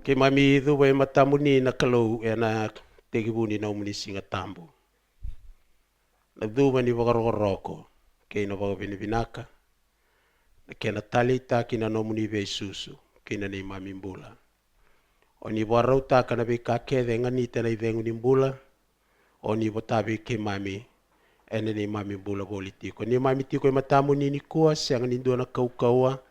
Ke mami dhuwa matamuni na kalau na tegibuni na umunisi nga tambo. Na dhuwa ni wakaroroko ke na wakabinibinaka. Na kena talita kina nomuni ve susu kina ni mami mbula. O ni warauta kana be kakede nganita na ivengu ni mbula. O ni watabe ke mami ene ni mami mbula politiko. Ni mami tiko matamuni ni kuwa siang ni dona kaukaua.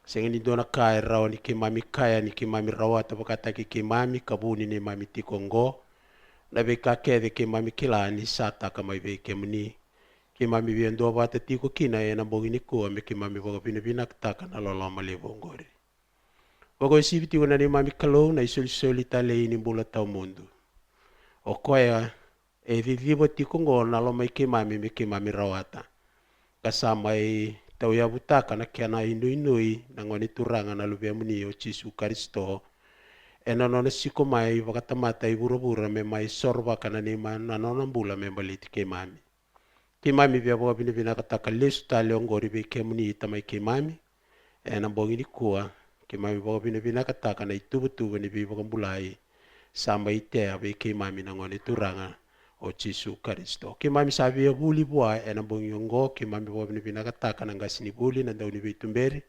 Senga ni dona kai rawa ni ke mami kaya ni ke mami rawa tapakata ke mami kabuni ni mami tiko ngo na be kakede ke mami kila ni sata kama ibe ke muni ke mami viendo wata tiko kina na bongi ni ko me ke mami boga bina taka na loloma le bongori bogo sibiti wana ni mami kalo na isoli tale ni bula tau mundo o koya e vivivo tiko ngo na loma ke mami me ke mami rawata kasama tau ya butaka na kia na inui na ngoni turanga na lubia muni o Jesu Kristo ena nona siko mai wakatamata i burubura me mai sorba kana ni na nona mbula me baliti ke mami bia boga bina kataka lesu tale ongori be ke muni tamai ke mami ena bongi ni kuwa ke mami boga bina kataka na itubu ni bi boga mbulai samba itea be ke mami na ngoni turanga o Jesu Kristo. Ke mami sabi ya buli bua ena bongyongo ke mami boga bina kataka na ngasini buli na dauni be tumberi.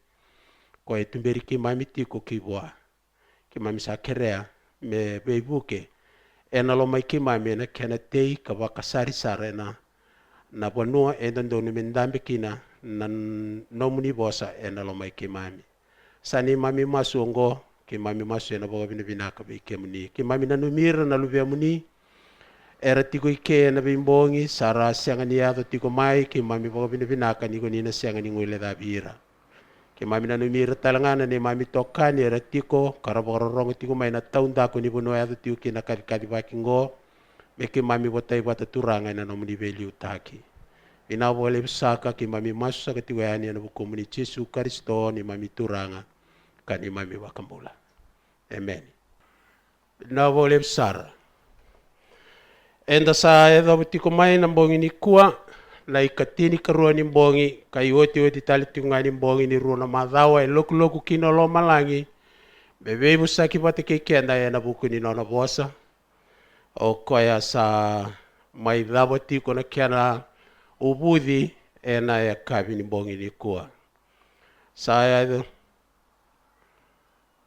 Ko e tumberi ke mami tiko ke bua. Ke mami sa kerea me be buke. Ena lo mai ke mami na kena tei ka wakasari sara na wanua ena dauni mendambe kina na nomuni bosa ena lo mai ke mami. Sani mami masu ongo ke mami masu ena boga bina ka be ke muni. Ke mami na numira na lubia muni. Era tiko ike na bimbongi sara siangani ato tiko mai ke mami boga binaka niko nina siangani ngule da bira ke mami na numira talangana ne mami tokani era tiko karaborongo tiko mai na taunda ko ni bono ato tiko kina kadi bakingo me ke mami botai bata turanga na nomuni veli utaki ina bole saka ke mami masa ke tiko yani na bukomuni Jesu Kristo ni mami turanga kani mami wakambula amen na bole sara enda sa edo tiko mai na bongi ni kuwa na ikatini karua ni bongi kai oti tali tunga ni bongi ni runa madhawa e loku kino lo malangi bebe musaki pate ke kenda ya na buku ni nona bosa o koya sa mai dhabo tiko na kiana ubudhi ena ya kabi ni bongi ni kuwa sa edo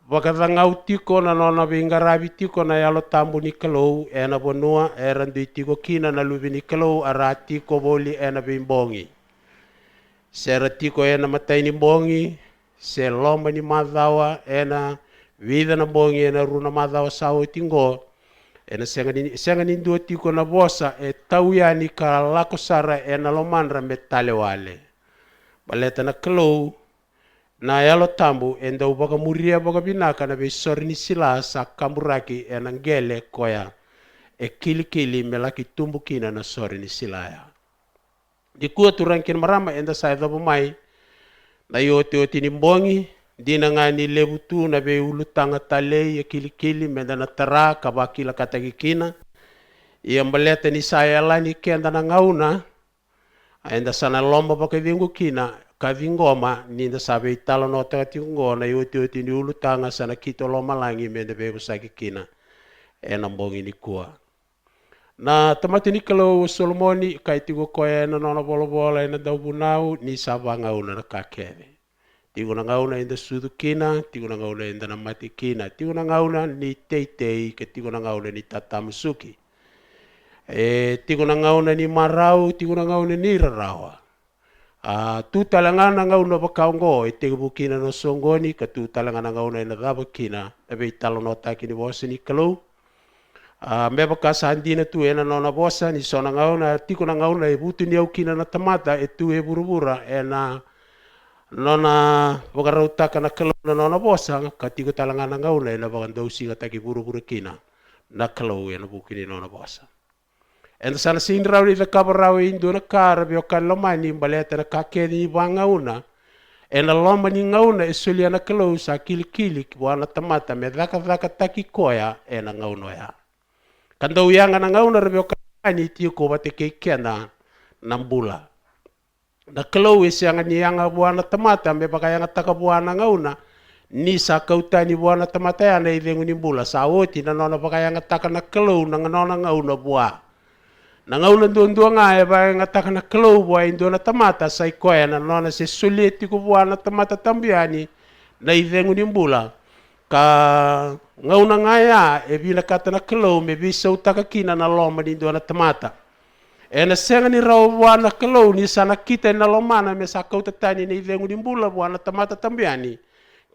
wakadangau tiko na nona bingarabi tiko na yalo tambu ni kalau ena bonua erandu tiko kina na lubi ni kalau ara tiko boli ena bimbongi. Sera tiko ena matai ni bongi, se lomba ni madhawa ena vida na bongi ena runa madhawa sawo tingo. Ena senga ni dua tiko na bosa e tauya ni ka lako sara ena lomandra metale wale. Baleta na kalau na yalo tambu enda ubaga muria baga binaka na be sorni sila sa kamburaki enangele koya e kili melaki tumbukina na sorni sila ya di kuwa turangkin marama enda sa edabo mai na oti ni mbongi dina ngani lebutu na be ulutanga tale e kili menda na tara kabakila katagikina ia mbaleta ni saya lani kenda na ngauna enda sana lomba baga vingu kina kavingoma ninda sabe italo no tati ngona oti ni ulutanga sana kito lo malangi mende bebo saki kina ena mbongi ni kuwa na tamati ni kalau Solomoni kai tigo koe na nona bolo ena daubunau ni sabanga una na kakeve tigo na ngauna inda sudu kina tigo na ngauna inda na mati kina tigo na ngauna ni teitei ke tigo na ngauna ni tatamusuki tigo na ngauna ni marau tigo na ngauna ni rarawa tu talangana ngauna bakaongo e te bukina no songoni ka tu talangana ngauna ina dabakina ebe italo no takini bosa ni kalau me baka sandina tu ena nona bosa ni sona ngauna tiko na ngauna e butu ni aukina na tamata e tu e burubura ena nona bakarauta kana kalau na nona bosa ka tiko talangana ngauna ena bakandausi ngataki burubura kina na kalau ena bukini nona bosa en sana sindrau ni kabarau indo na kara bio kan lomani baleta na kakeni bangauna en lomba ni ngauna esulia na kalau sa kili wana tamata me daka taki koya en ngauno ya kando yanga na ngauna bio kani ti ko bate ke kena nambula na kalau isianga ni yanga wana tamata me baka yanga taka buana ngauna ni sa kautani buana tamata na ivengu ni bula sa oti na nona bakaya ngataka na kalau na nona ngauna bua na ngauna ndua nga e ba ngataka na kalau bua indo na tamata sa ikoya na nona se soleti ku buana tamata tambiani na ivengu ni bula ka ngauna ngaya e bina kata na kalau me bisa utaka kina na loma ni indo na tamata e na senga ni rau buana kalau ni sana kita na lomana me sa kautatani na ivengu ni bula buana tamata tambiani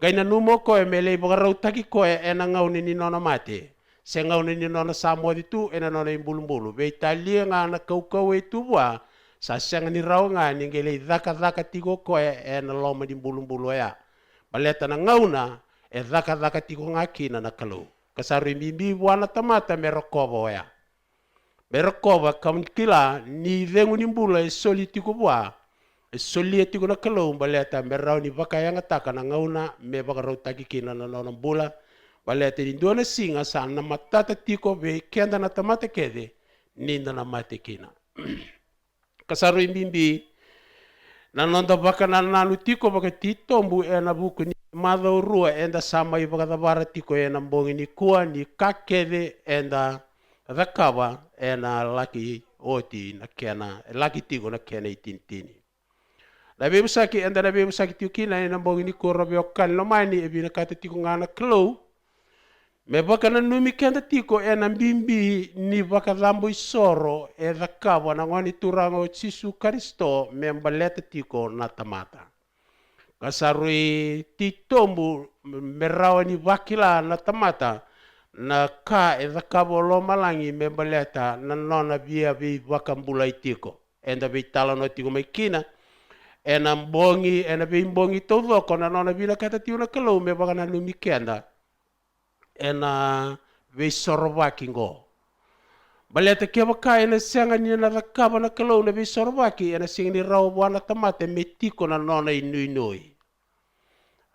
kaina numo ko e mele bagarau taki ko e na ngauni ni nona mate se ngauni ni nona samo tu e na nona imbulumbulu be italia nga na kau e tu wa sa senga ni rau nga ni ngele dhaka tigo ko e na loma di imbulumbulu ya baleta na ngauna e dhaka tigo nga kina na kalau kasaru mimbi wana tamata merokobo ya merokoba kam kila ni vengu ni mbula e soli tigo wa solieti kuna kalau baleta merau ni bakaya ngataka na ngauna me bagarau taki kina na nona bula baleta ni dona singa sa na matata tiko be kenda na tamate kede ninda na mate kina kasaru imbimbi na nonda baka na nanu tiko baka titombu e na buku ni madho rua enda sama i baka dabara tiko e na mbongi ni kua ni kakede enda rakaba e na laki oti na kena laki tiko na kena itintini na be musaki enda na be musaki tiukina ina mbongi ni kura be okan lo mani e bina kata tiko ngana klo me baka na numi kenda tiko e na mbimbi ni baka dhambo isoro e dhakawa na ngoni turango Jesu Kristo me mbaleta tiko na tamata kasarui titombu merawa ni wakila na tamata na ka e dhakawa lo malangi me mbaleta na nona bia bi baka mbulai tiko enda be tala no tiko mekina ena mbongi ena be mbongi todo kona nona bina kata tiuna kalau me baka na lumi kenda ena be sorobaki ngo baleta ke baka ena senga ni na rakaba na kalau na be sorobaki ena singa ni rawa buana tamate metiko na nona inui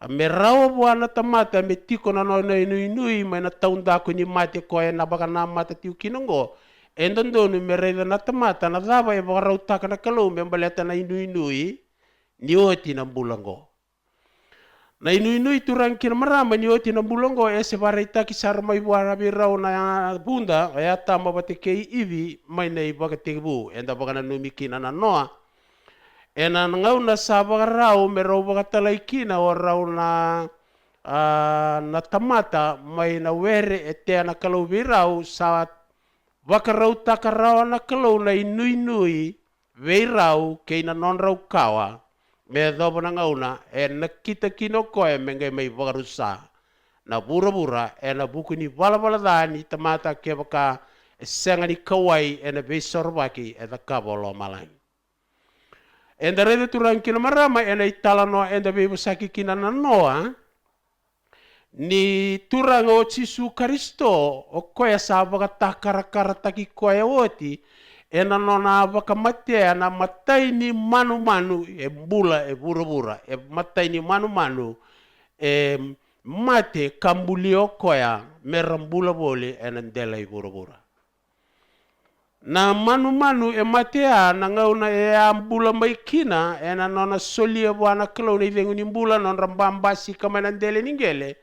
me rawa buana tamate metiko na nona inui me na taunda ko ni mate ko ena baka na mate tiu kinongo endondonu me reda na tamata na dava e baka rautaka na kalau me baleta na inui ni oti na bulango na inui turang kina marama ni oti na bulango e se barita ki sarma i buara birau na bunda e atama bate kei ivi mai nei baka tebu enda baka na numi kina na noa e na ngau na sa baka rau me rau baka talai kina o rau na na tamata mai na were e te na kalau birau sa baka rau taka rau na kalau na inui veirau kei na non rau kawa me dobo na ngauna e nakita kino koe mengai mai vagarusa na bura e na buku ni bala dani tamata ke baka e senga ni kawai e na besorbaki e da kabolo malang e da rede turang kina marama e na itala no e da bebusaki kina na noa ni turang o Jesu Kristo o koe sa baka takarakara taki koe oti e na nona baka matea na matai ni manu e bula e bura e matai ni manu e mate kambulio koya merambula bole e na ndela i bura na manu e matea na ngauna e ambula maikina e na nona solia buana klau na ivengu ni mbula non rambambasi kama na ndele ningele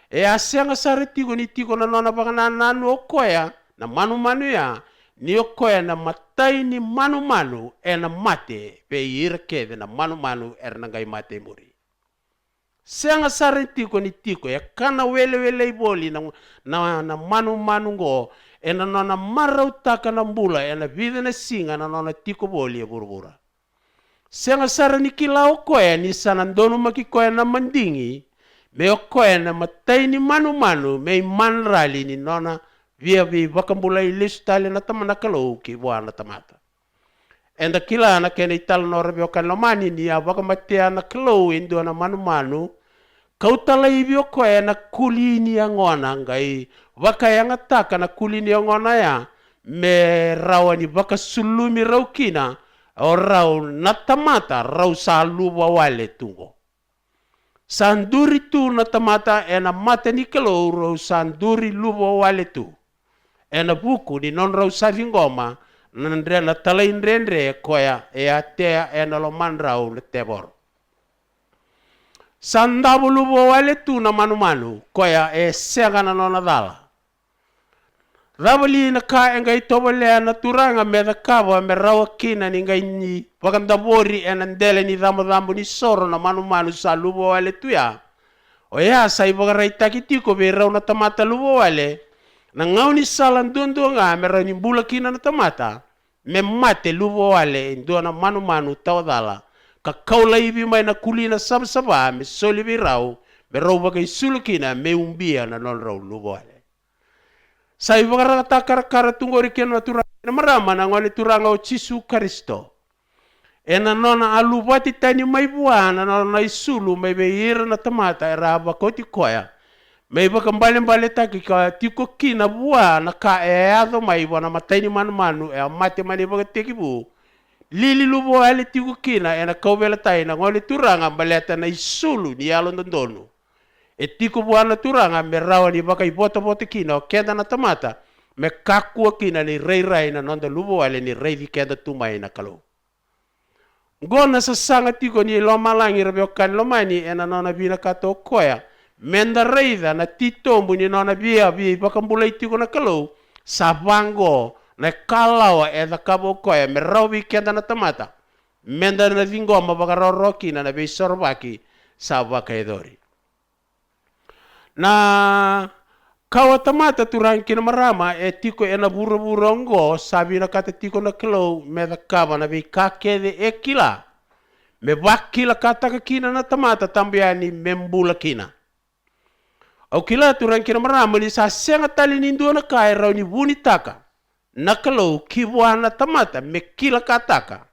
e asenga sare tiko ni tiko na nona baka na nanu o koya na manu ya ni okoe na matai ni manu e na mate pe irkeve na manu er na ngai mate muri senga sare tiko ni tiko ya kana wele iboli na manu ngo e na nona marau taka na mbula e na vida na singa na nona tiko boli e burbura senga sare ni kila okoe ni sanandonu makikoe na mandingi me okoe na matai ni manu me manrali ni nona via vakambula i listale na tamana kalau ki buana tamata enda kila na kena ital no rebe okan lomani ni avaka matea na kalau indo na manu kautala ibio ko na kulini angona ngai vaka yang ataka na kulini angona ya me rawani vaka sulumi raukina o rau na tamata rau saluwa wale tungo sanduri tu na tamata ena mate ni kalau rau sanduri luwa wale tu ena buku di non rau savingoma nandre na talain rendre koya e atea ena lo manrau le tebor Sandabu lubo wale tu na manu koya e senga na nona dala. Rabali na ka engai tobole na turanga me da kava me rawa kina ni ngai ni wakandabori enandele ni damu ni soro na manu sa lubo wale tu ya. O ya sai bagarai takitiko be raw na tamata lubo wale na ngau ni salan dondo nga me raw ni bula kina na tamata me mate lubo wale ndo na manu tawadala. Ka kaula ibi mai na kulina saba me soli bi raw me raw bagai sulukina me umbia na non raw lubo wale. Sai bagara takara tungori kena turanga marama na ngole turanga o Yesu Kristo. Ena nona alubati tani mai buana na isulu mai beira na tamata era bakoti koya. Mai bakambale taki ka tiko kina buana ka eado mai buana matani manu e mate mani bakateki bu. Lili lubo ale tiko kina ena kaubela tai na ngole turanga baleta na isulu ni alo ndonu. E tiko buana turanga me rawa ni baka ibota kina o kenda na tamata me kakua kina ni rei na nonda lubo ale ni rei kenda tumai na kalo. Gona sa sanga tiko ni loma langi rabe okan lomani ena nona bina kato koya menda reida na titombu ni nona bia baka mbulai tiko na kalo sa bango na kalawa e da kabo koya me rawa kenda na tamata menda na vingoma baka roroki na be sorbaki sa baka edori. Na kawa tamata turang kina marama e tiko ena bura-burongo sabi na kata tiko na kilo me da kaba na be kakede e kila me bakila kata ka kina na tamata tambiani membula kina. Au kila turang kina marama ni sa senga tali nindu na kai rau ni buni taka na kilo kibwa na tamata me kila kataka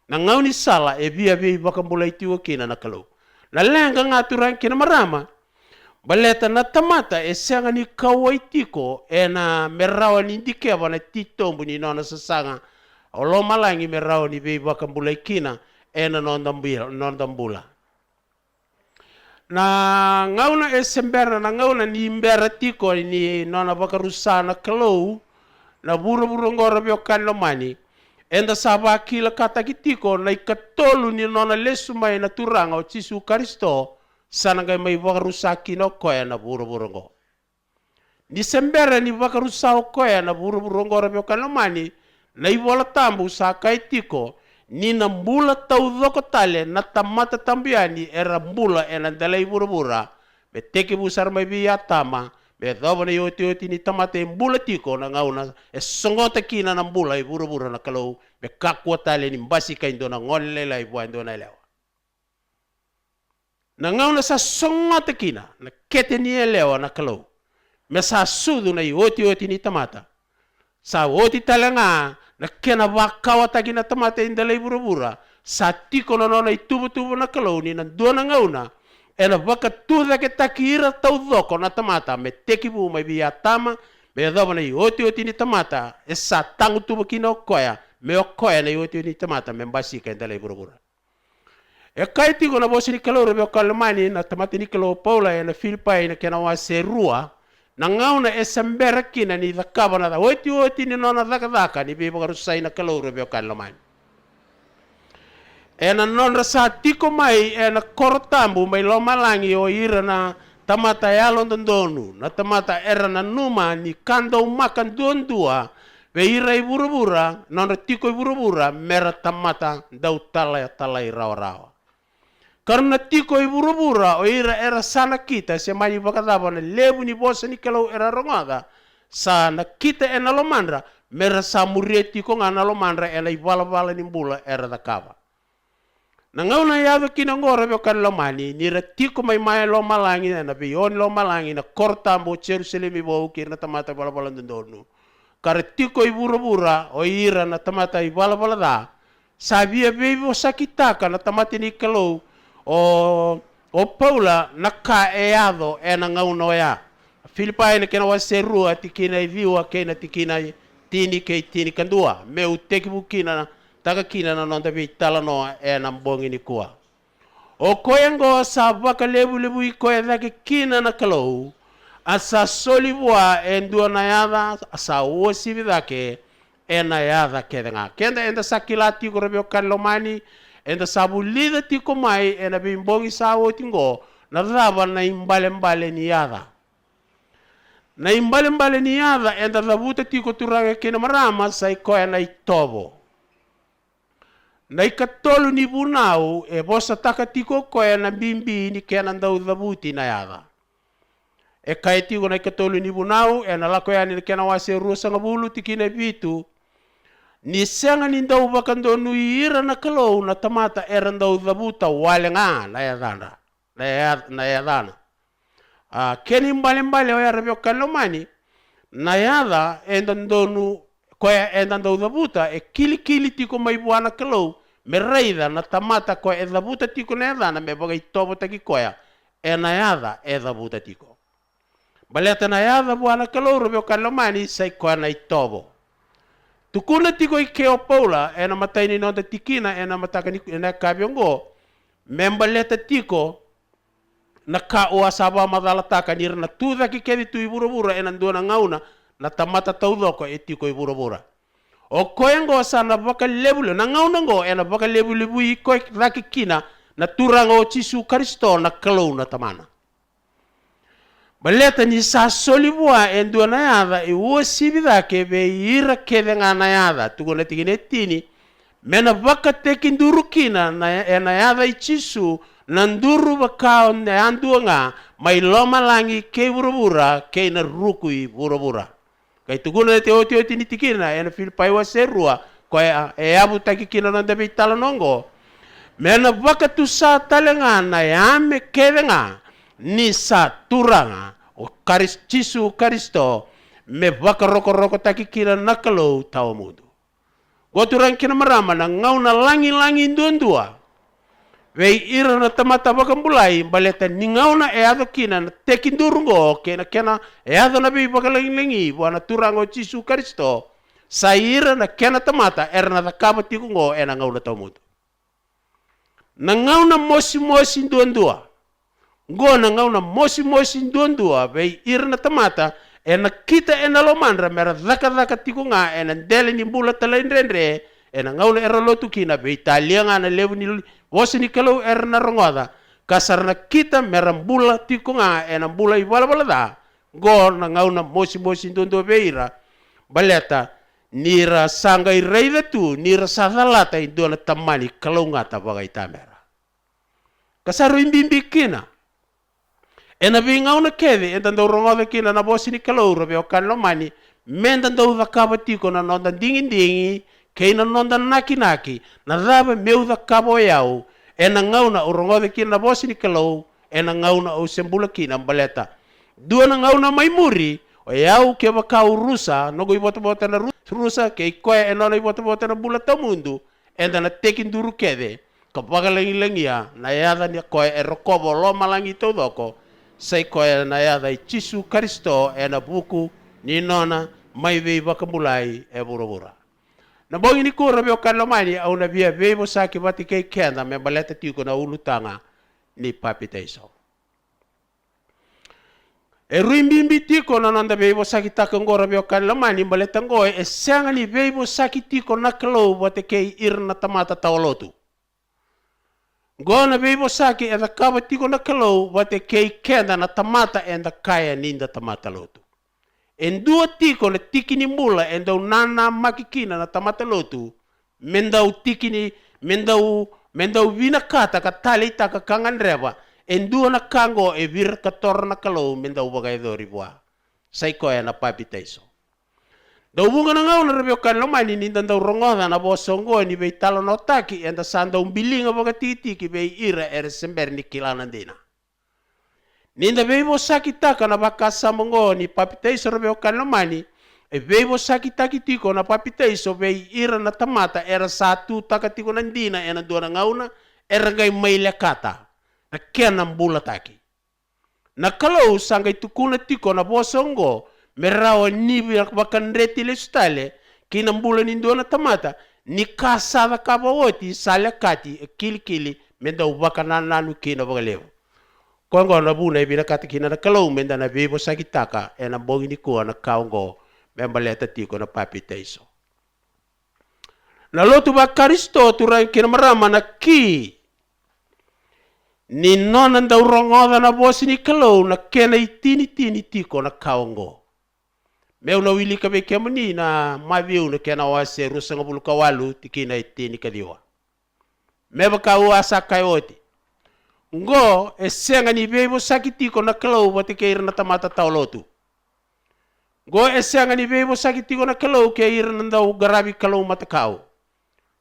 na ngau ni sala e bia bakambula itiwa kina na kilo. Na lenga nga turang kina marama baleta na tamata e senga ni kawai tiko e na merawa ni ndikeva na titombu ni nona sasanga o lo malangi merawa ni bei bakambula kina e na nondambula. Na ngauna e sembera na ngauna ni mbera tiko ni nona bakarusana kalou na buru-buru ngora biokan lomani enda saba kila kata kitiko na ikatolu ni nona lesu mai na turanga o Yesu Kristo sana ngai mai bakarusa kino koya na buru-buru ngo. Ni sembera ni bakarusa koya na buru-buru ngora biokan lomani na ibola tambu sa kaitiko ni na mbula tau doko tale na tamata tambiani era mbula ena dalai bura-bura me teke busar mai biya tama me dovane yoti ni tamata mbula tiko na ngauna e songota kina na mbula i bura-bura na kalau me kakua tale ni mbasi kaindo na ngole lai buando na lewa na ngauna sa songota kina na kete ni lewa na kalau me sa sudu na yoti ni tamata sa oti talanga na kena wakawa tagi na tamata indalai bura-bura sa tiko na nona itubu-tubu na kalau ni na dua na ngauna ena waka tuda ke takira tau doko na tamata me teki bu mai biya tama me doba na oti ni tamata e sa tangu tubu kina okoya me okoya na oti ni tamata me mbasi ka indalai bura-bura e kai tiko na bosi ni kalau rebe okalemani na tamata ni kalau Paula e na Filipai na kena wa serua na ngauna e sembera kina ni dakaba na oti ni nona daka ni bibo karusai na kalau rebe okalemani e na nona sa tiko mai e na korotambu mai lomalangi o ira na tamata yalo ndonu na tamata era na numa ni kanda umakan duan-dua ve ira ibura-bura nona tiko ibura-bura mera tamata dau talai rawa-rawa karena tiko ibura-bura o ira era sana kita se mani bakadaba na lebu ni bosa ni kalau era rongaga sana kita ena lomandra mera samureti ko ngana lomandra ena ibala-bala ni mbula era dakaba na ngauna yawe kina ngora biokan lomani ni ratiko mai lomalangi na biyon lomalangi na kortambo Jerusalem ibo kir na tamata bala-bala ndonu karetiko ibura-bura o ira na tamata ibala-bala da sabia bebo sakitaka na tamata ni kalau o Paula na kaeado e na ngauna ya Filipai na kena waserua tikina iviwa kena tikina tini kandua me uteki bukina taga kina na nonda vitala no e na mbongi ni kuwa o koyango sa baka lebu i koya dake kina na kalau asa solibua e ndua na yada asa osi vidake e na yada kedenga kenda enda sakilati ko rebio kalomani enda sabu lida tiko mai ena bimbongi sawo tingo na rava na imbale ni yada. Na imbale ni yada enda ravuta tiko turanga kena marama sai koe na itobo. Na ikatolu ni bunau e bosa taka tiko koe na bimbi ni kena ndau dhavuti na yada. E kai tiko na ikatolu ni bunau e na lako yani kena wase rusa ngabulu tikine vitu ni senga ni ndau bakando nuira na kalou na tamata era ndau dhavuta wale nga na yadana. Na yadana. Keni mbale o yarabio kalomani na yada enda ndonu koe enda ndau dhavuta e kili tiko maibuana kalou me reida na tamata koe e dhavuta tiko na yadana me bagai tobo taki koea e na yada e dhavuta tiko. Baleta na yada buana kalou rabio kalomani sai koe na itobo. Tukuna tiko i keo paula e na mataini nonda tikina e na matakani e na kabiongo membaleta tiko na ka o asaba madala taka nira na tuda ki kedi tu ibura e na ndona ngauna na tamata taudoko e tiko ibura. O koengo sana baka lebulo na ngauna ngo e na baka lebulo bui koe raki kina na turanga o Jisu Kristo na kalou na tamana. Baleta ni sa solibua e ndona yada e uo sibida ke be ira kede nga na yada tukuna tikine tini mena baka teki nduru kina na e na yada i Jisu na nduru bakao ne andua nga mai loma langi ke burabura ke na rukui burabura. Kai tukuna te oti ni tikina e na Filipai wa serua ko e abu taki kina na dabi tala nongo mena baka tu sa talenga na yame kede nga ni sa turanga o Jisu Kristo me baka roko taki kina nakalou tau mudu. Goturang kina marama na ngauna langi ndua. Wei ira na tamata baka mulai baleta ni ngauna e ado kina na teki ndurungo kena e ado na bi baka langi buana turango Jisu Kristo sa ira na kena tamata era na takaba tikungo e na ngauna tau mudu. Na ngauna mosi ndua. Go na ngauna mosi ndua wei ira na tamata e na kita e na lomandra mera dhaka tiku nga e na ndele ni mbula talaindrendre e na ngauna era lotu kina wei talia nga na levu ni wosi ni kalau era na rongoda kasar na kita mera mbula tiku nga e na mbula ibala da go na ngauna mosi ndua beira baleta nira sanga i reida tu nira sadalata i dona tamani kalau nga tabagai tamera kasaru imbimbi kina e na vinga una kede e tanda urongoda kina na bosi ni kalau rabe o kalomani menda ndau dhakaba tiko na nonda dingi kei na nonda naki na dhabe meu dhakaba yau e na ngauna urongoda kina na bosi ni kalau e na ngauna o sembula kina baleta dua na ngauna maimuri o yau ke bakau rusa nogo i bota na rusa ke koe e nona i bota na bula tamundu e na tekin duru kede kapaga langi-langia na yada ni koe e rokobo loma langi taudoko sai koe na yada i Jisu Kristo e na buku ni nona mai vei bakamulai e burabura. Na bongi ni kura beo kalomani au na via vei saki vati kei kenda me baleta tiko na ulutanga ni Papi Teiso. E ruimbimbi tiko na nanda vei saki taka ngora beo kalomani baleta ngoe e senga ni vei saki tiko na kalou vati kei irna tamata tawalotu. Gona vei saki e da kaba tiko na kalou vati kei kenda na tamata e da kaya ninda tamata lotu. En dua tiko na tikini mula en dau nana makikina na tamata lotu mendau tikini mendau vina kata ka tali taka kangan reba en dua na kango e vir kator na kalau mendau bagai dori bua sai koe na Papi Teiso dau bunga na ngau na rebio kan lomani ni dau rongoda na bosongo ni bei talo no taki en da sanda umbilinga baga titi ki bei ira er sember ni kilana dina ninda beibo sakitaka na bakasa mongo ni Papi Teiso rebeo kalomani e beibo sakitaki tiko na Papi Teiso bei ira na tamata era satu taka tiko nandina ena dua na ngauna era gai maile kata na kena mbula taki na kalau sangai tukuna tiko na bosongo merao ni bakan reti le stale kina mbula ni dua na tamata ni kasada kabawoti sale kati e kili menda ubaka nanu kina bagalevo kongo na buna ibina katikina na kalau menda na bebo sakitaka e na bongi ni kuwa na kaungo membaleta tiko na Papi Teiso. Na lotu ba Karisto turang kina marama na ki. Ni nonan da urongoda na bosi ni kalau na kena itini tiko na kaongo. Meu na wili ka beke mani na maviu na kena wase rusanga bulu kawalu tikina itini kaliwa. Meba ka uasa kayoti. Ngo esenga ni bebo sakitiko na kalau watikeira na tamata taulotu. Ngo esenga ni bebo sakitiko na kalau keira na dau garabi kalau matakau.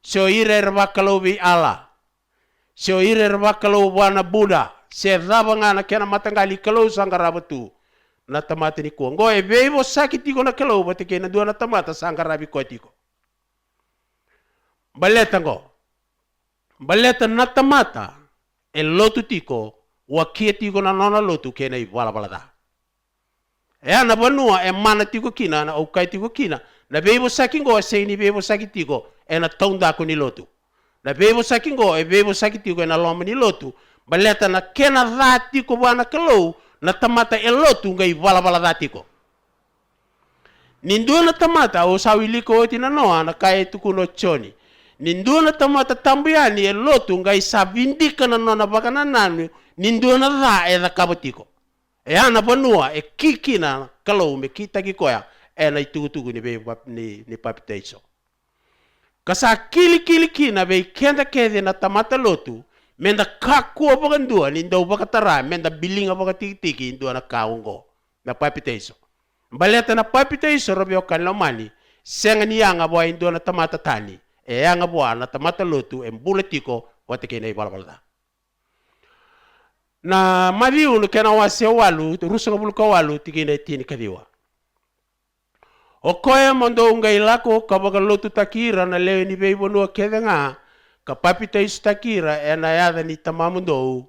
Sio ire raba kalau bi ala. Sio ire raba kalau wana Buddha. Se raba ngana kena matangali kalau sangaraba tu. Na tamata ni kuwa. Ngo e bebo sakitiko na kalau watikeira na dua na tamata sangarabi ko tiko. Baleta ngo. Baleta na tamata. E lotu tiko, wakia tiko na nona lotu kena i wala da. E ana banua e mana tiko kina, na aukai tiko kina. Na bebo saki ngo se ni bebo saki tiko, e na taunda ko ni lotu. Na bebo saki ngo e bebo saki tiko e na loma ni lotu. Baleta na kena dha tiko wana kalau, na tamata e lotu nga i wala da tiko. Nindua na tamata o sawiliko oti na noa na kaya tuku no choni. Nindua na tamata tambuyani e lotu ngai sabindika na nona baka na nanu nindua na dha e da kabatiko. E ana banua e kikina kalau me kita kikoya e na itugutugu ni papiteiso. Kasa kili kina be kenda kede na tamata lotu menda kakua baka ndua nindau baka tara menda bilinga baka tiki indua na kaungo na papiteiso. Baleta na papiteiso robio kanlomani senga ni yanga boa indua na tamata tani. E anga boa na tamata lotu e mbula tiko wate kena i balbalda. Na mariu no kena wase walu, rusa ngabulu ka walu tikina i tini kadiwa. O koe mondo unga ilako kabaga lotu takira na leo ni beibo nua kede nga ka papita isu takira e na yada ni tamamundo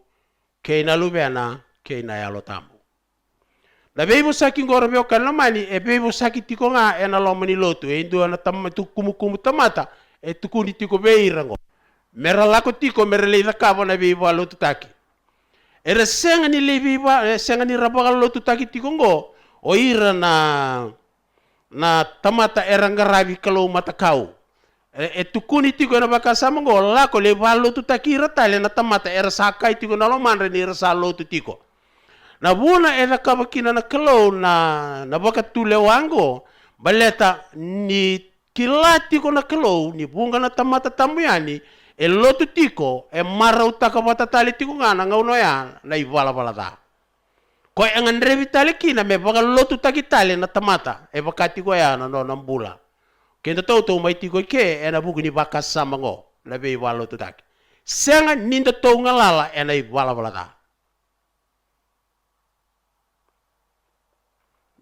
ke na lubena ke na yalo tamu. Na beibo saki ngoro beo kanlamani e beibo saki tiko nga e na lomani lotu e indua na tamatu kumukumu tamata e tukuni tiko beirango. Mera lako tiko mera leida kabo na beibo alo tutaki. Era senga ni leibiba senga ni rabaga lo tutaki tiko ngo o ira na tamata erangarabi kalau matakau. E tukuni tiko na baka sama ngo lako leiba lo tutaki ratale na tamata era sakai tiko na lo manre ni rasa lo tutiko. Na buna era kabakina na kalau na baka tule wango baleta ni kilati ko na kalau ni bunga na tamata tamuyani e lotu tiko e marau taka batatali tiko ngana ngauno ya na iwala balada ko e ngandre vitali kina me baka lotu takitali na tamata e baka tiko ya na no nambula kenda to mai tiko ke e na buguni baka samango na be iwala lotu taki senga ninda to ngalala e na iwala balada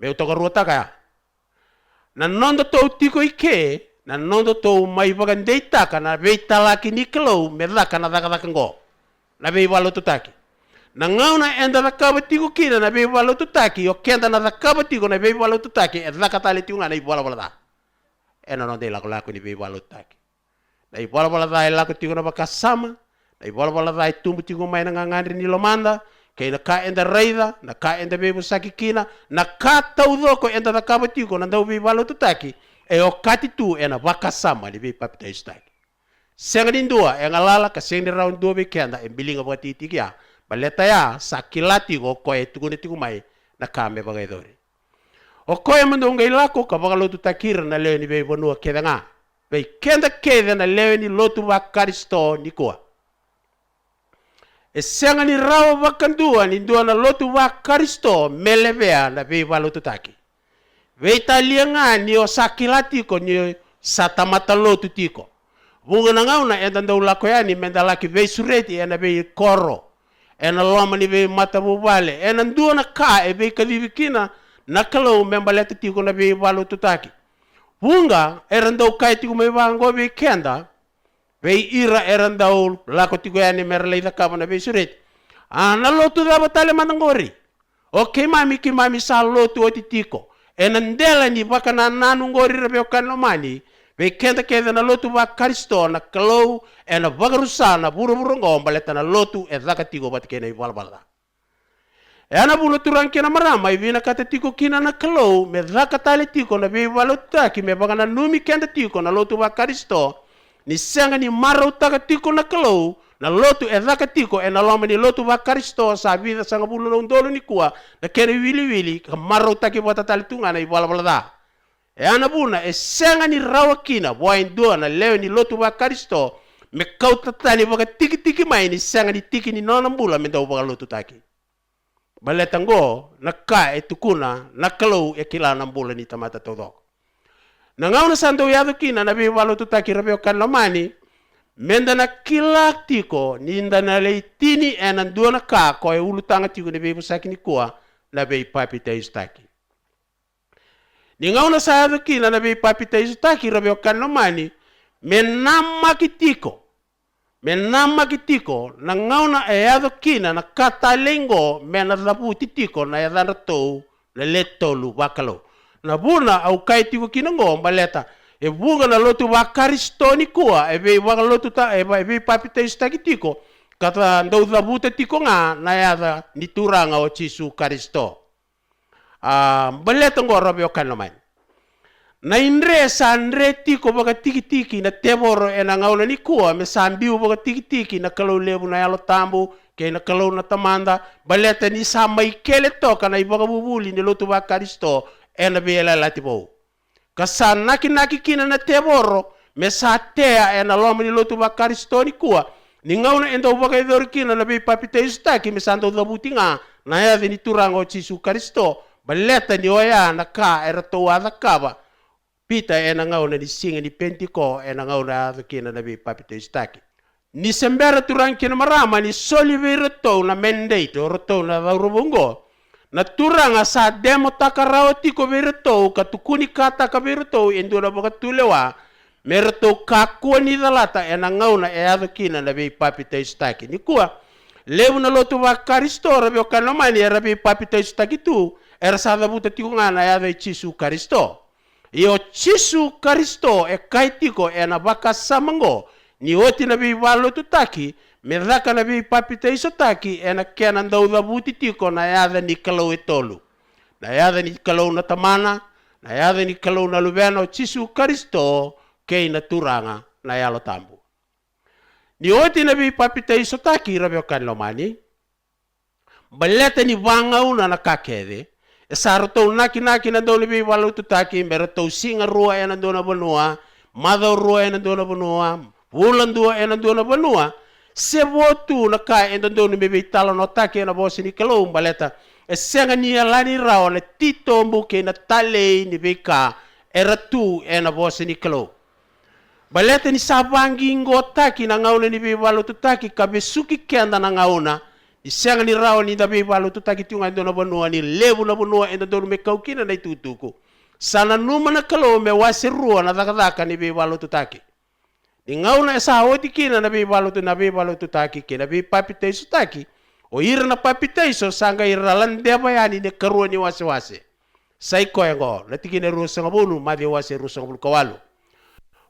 me utaka ruota kaya na nondo to tiko ike na nondo to mai bagan deita kana beita laki ni kalau meraka na daka ngo na be walo tutaki na ngauna enda na kabatigo kina na be walo tutaki o kenda na kabatigo na be walo tutaki e daka tali tiunga na ibola bola e na nondo lako ni be walo tutaki na ibola bola da lako tigo na bakasama na ibola bola da tumbu tigo mai na ngandri ni lomanda kay na ka enda reida na ka enda be busaki kina na ka taudoko enda na kabatigo na be walo tutaki e o kati tu e na wakasama ni be papita istaki. Senga nindua e ngalala ka senga round do be kenda e bilinga bati tikia baleta ya sakilati go ko e tukune tikumai na kame bagaidori. O ko e mundo ngai lako ka bagalotu takira na leo ni be bonua keda nga. Be kenda keda na leo ni lotu wa Karisto ni koa. E senga ni rawa wakandua ni ndua na lotu wa Karisto melevea na be balotu taki. Veita lianga ni o sakilati ko ni satamata lotu tiko. Bunga na ngauna enda ndau lako yani menda laki vei sureti ena vei koro. Ena loma ni vei mata bubale. Ena ndua na ka e vei kadibikina na kalau membaleta tiko na vei valo tutaki. Bunga era ndau kai tiko mei vango vei kenda. Vei ira era ndau lako tiko yani merlei da kama na vei sureti. Na lotu da batale manangori. O kimami sa lotu oti tiko. Ena ndela ni baka na nanu ngori rebe okanlomani. Ve kenda kenda na lotu wa Karisto na kalau ena vagarusa na buru-buru ngomba leta na lotu e zaka tigo bat kena ibalbalda. Ena bulu turang kena marama ivina kata tigo kina na kalau me zaka tali tigo na be balota ki me baga na numi kenda tigo na lotu wa Karisto ni senga ni marau taka tiko na kalau na lotu e dhaka tiko e na loma ni lotu wa Karisto sa vida sanga bulu na undolo ni kua na kere wili ka marau taki wata talitunga na iwala wala da e ana buna e senga ni rawa kina wain dua na leo ni lotu wa Karisto me kau tatani waka tiki mai ni senga ni tiki ni nona mbula menda waka lotu taki baletango na ka e tukuna na kalau e kila na mbula ni tamata todo na ngauna santo yado kina na bi walo tutaki rabio kan lomani menda na kila tiko ninda na leitini enan duana ka ko e ulutanga tiko ne be busaki ni kuwa na be papi taistaki ni ngauna sayado kina na be papi taistaki rabio kan lomani menama kitiko na ngauna e yado kina na katalengo mena labu titiko na yadana to le letolu bakalo na buna au kai tiko kina ngo baleta e bunga na lotu wa Karisto ni kua e be wa lotu ta e be papi taistaki tiko kata ndau labu tiko nga na yada ni turanga o Jesu Karisto baleta ngo rabio kan lomani na inre sanre tiko baga tiki na teboro e na ngauna ni kua me sambiu baga tiki na kalau lebu na yalo tambu ke na kalau na tamanda baleta ni samai kele toka na ibaga bubuli ni lotu wa Karisto e na bela latibo kasan naki kina na teboro me sa tea e na loma ni lotu wa Karisto ni kua ni ngauna endo baga idor kina na be papite istaki me sando dabutinga na ya ni turango Jesu Karisto baleta ni oya na ka era to wa kaba pita e na ngauna ni singa ni pentiko e na ngauna kina na be papite istaki ni sembera turang kina marama ni solivere to na mendeito roto na rubungo na turanga sa demo takarao tiko vereto katukuni kata ka vereto endo na baka tulewa mereto kakua ni dalata e na ngauna e kina na be papite istaki ni kua lebu na lotu wa Karisto rabio kanomani e rabi papite istaki tu era sa dabuta tiko ngana e Jesu Karisto io Jesu Karisto e kaitiko e na baka samango ni oti na bi walo tutaki me raka na bi papite isotaki e na kena ndau dabuti tiko na yada ni kalau etolu na yada ni kalau na tamana na yada ni kalau na lubeno Jesu Karisto ke na turanga na yalo tambu ni oti na bi papite isotaki rabio kan lomani baleta ni wangauna na kakede e saruto naki na dole bi walo tutaki merato singa rua e na dona bonua mother rua e na dona bonua wulan dua e na dona bonua se votu na ka e na dona bi talo no taki na bosi ni kalau baleta e senga ni alani rao na tito mbuke na tale ni beka era tu e na bosi ni kalau baleta ni sabangi ngotaki na ngauna ni bi walo tutaki kabesuki kenda na ngauna isenga ni rao ni dabi walo tutaki tunga ndo na bonua ni lebu na bonua endo ndo me kaukina na itutuku sana numa na kalau me wasirua na dakadaka ni bi walo tutaki ni ngauna esa oti kina na bi walo tutaki kina bi papite sutaki o ira na papite so sanga ira lande bayani ne karua ni wase sai koengo na tikine rusa ngabulu madi wase rusa ngabulu kawalo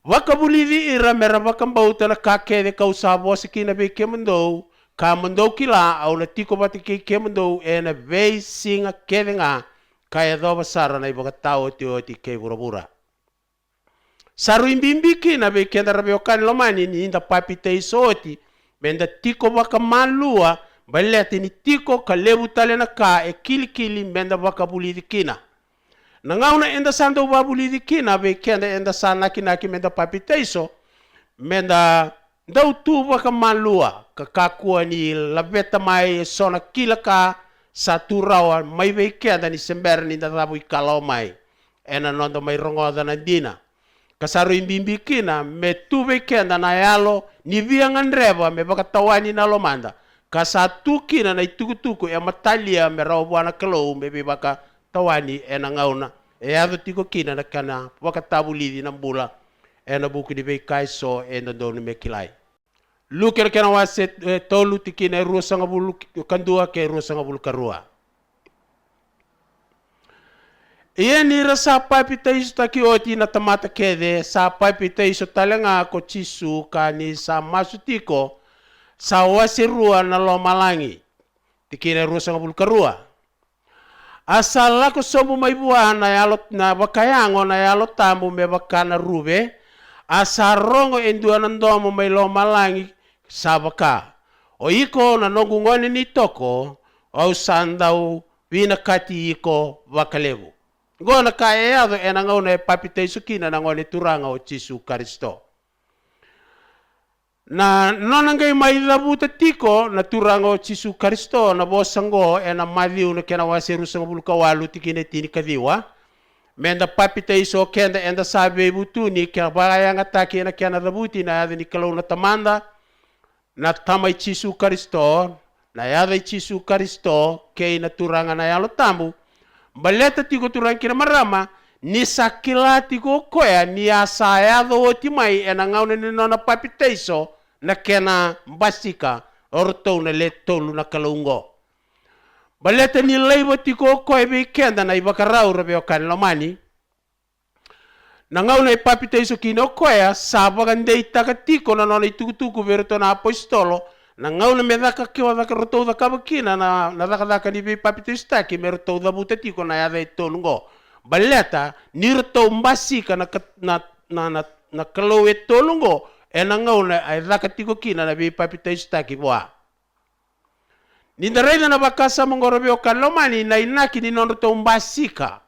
wakabulidi ira mera wakambauta na kakede kausabo sikina bi kemendo kamando kila au na tiko bati kemendo e na vei singa kedenga kaya doba sara na ibaga tao oti ke burabura saru imbimbiki na be kenda rabio kan lomani ni inda papite isoti benda tiko baka malua baleti ni tiko kalebu tale na ka e kili benda baka bulidi kina na ngauna enda sando babulidi kina be kenda enda sana kinaki benda papite iso benda ndau tu baka malua kakakua ni labeta mai sona kila ka satu rawa mai be kenda ni sember ni darabu kalau mai ena nondo mai rongoda na dina kasaru imbimbi kina me tuve kenda na yalo ni viangan reba me baka tawani na lomanda kasatu kina na itukutuku e matalia me rawa buana kalau me be baka tawani ena ngauna e ado tiko kina na kana baka tabulidi na bula ena buku di be kaiso ena donu me kilai luker kena wase tolu tikine rusa ngabulu kandua ke rusa ngabulu karua Ia ni rasa papita iso taki oti na tamata kede sa papita iso talenga ko Jesu kani sa masutiko sa wasirua na lomalangi tikine rusa ngabulu karua asala ko sobu mai buana na yalo na bakayango na yalo tambu me bakana rube asarongo endua nandomo may lo malangi sabaka. O iko na nongungoni ni toko o sandau winakati iko wakalevu. Ngona ka eado enangona e papite sukina na ngone turanga o Jesu Kristo. Na nonangai mai labuta tiko na turanga o Jesu Kristo na bosango e na maliu na kena waseru sa buluka walu tikine tini kadiwa. Menda papite iso kenda enda sabe butuni kena bagaya ngataki na kena labuti na yada ni kalau na tamanda na tamay Jesu Kristo na yada Jesu Kristo kay na turanga na yalo tambu. Baleta tiko turang kina marama ni sakila tiko koya ni asayado o timay enangaw na nina papiteiso na kena basika orto na letolu na kalungo. Baleta ni leibo tiko koya be kenda na ibakarao rabe o kanlomani. Nangaw na ipapiteiso kino koya sabagandei takatiko na nona itukutuku verito na apostolo. Nangaw na medaka kiwa daka roto da kabakina na daka ni be papiteiso taki meroto da butatiko na yada itonungo. Baleta ni roto mbasika na kalau etolungo enangaw na ay daka tiko kina na be papiteiso taki boa. Nindareda na bakasa mongorobe o kalomani na inaki ni nono mbasika.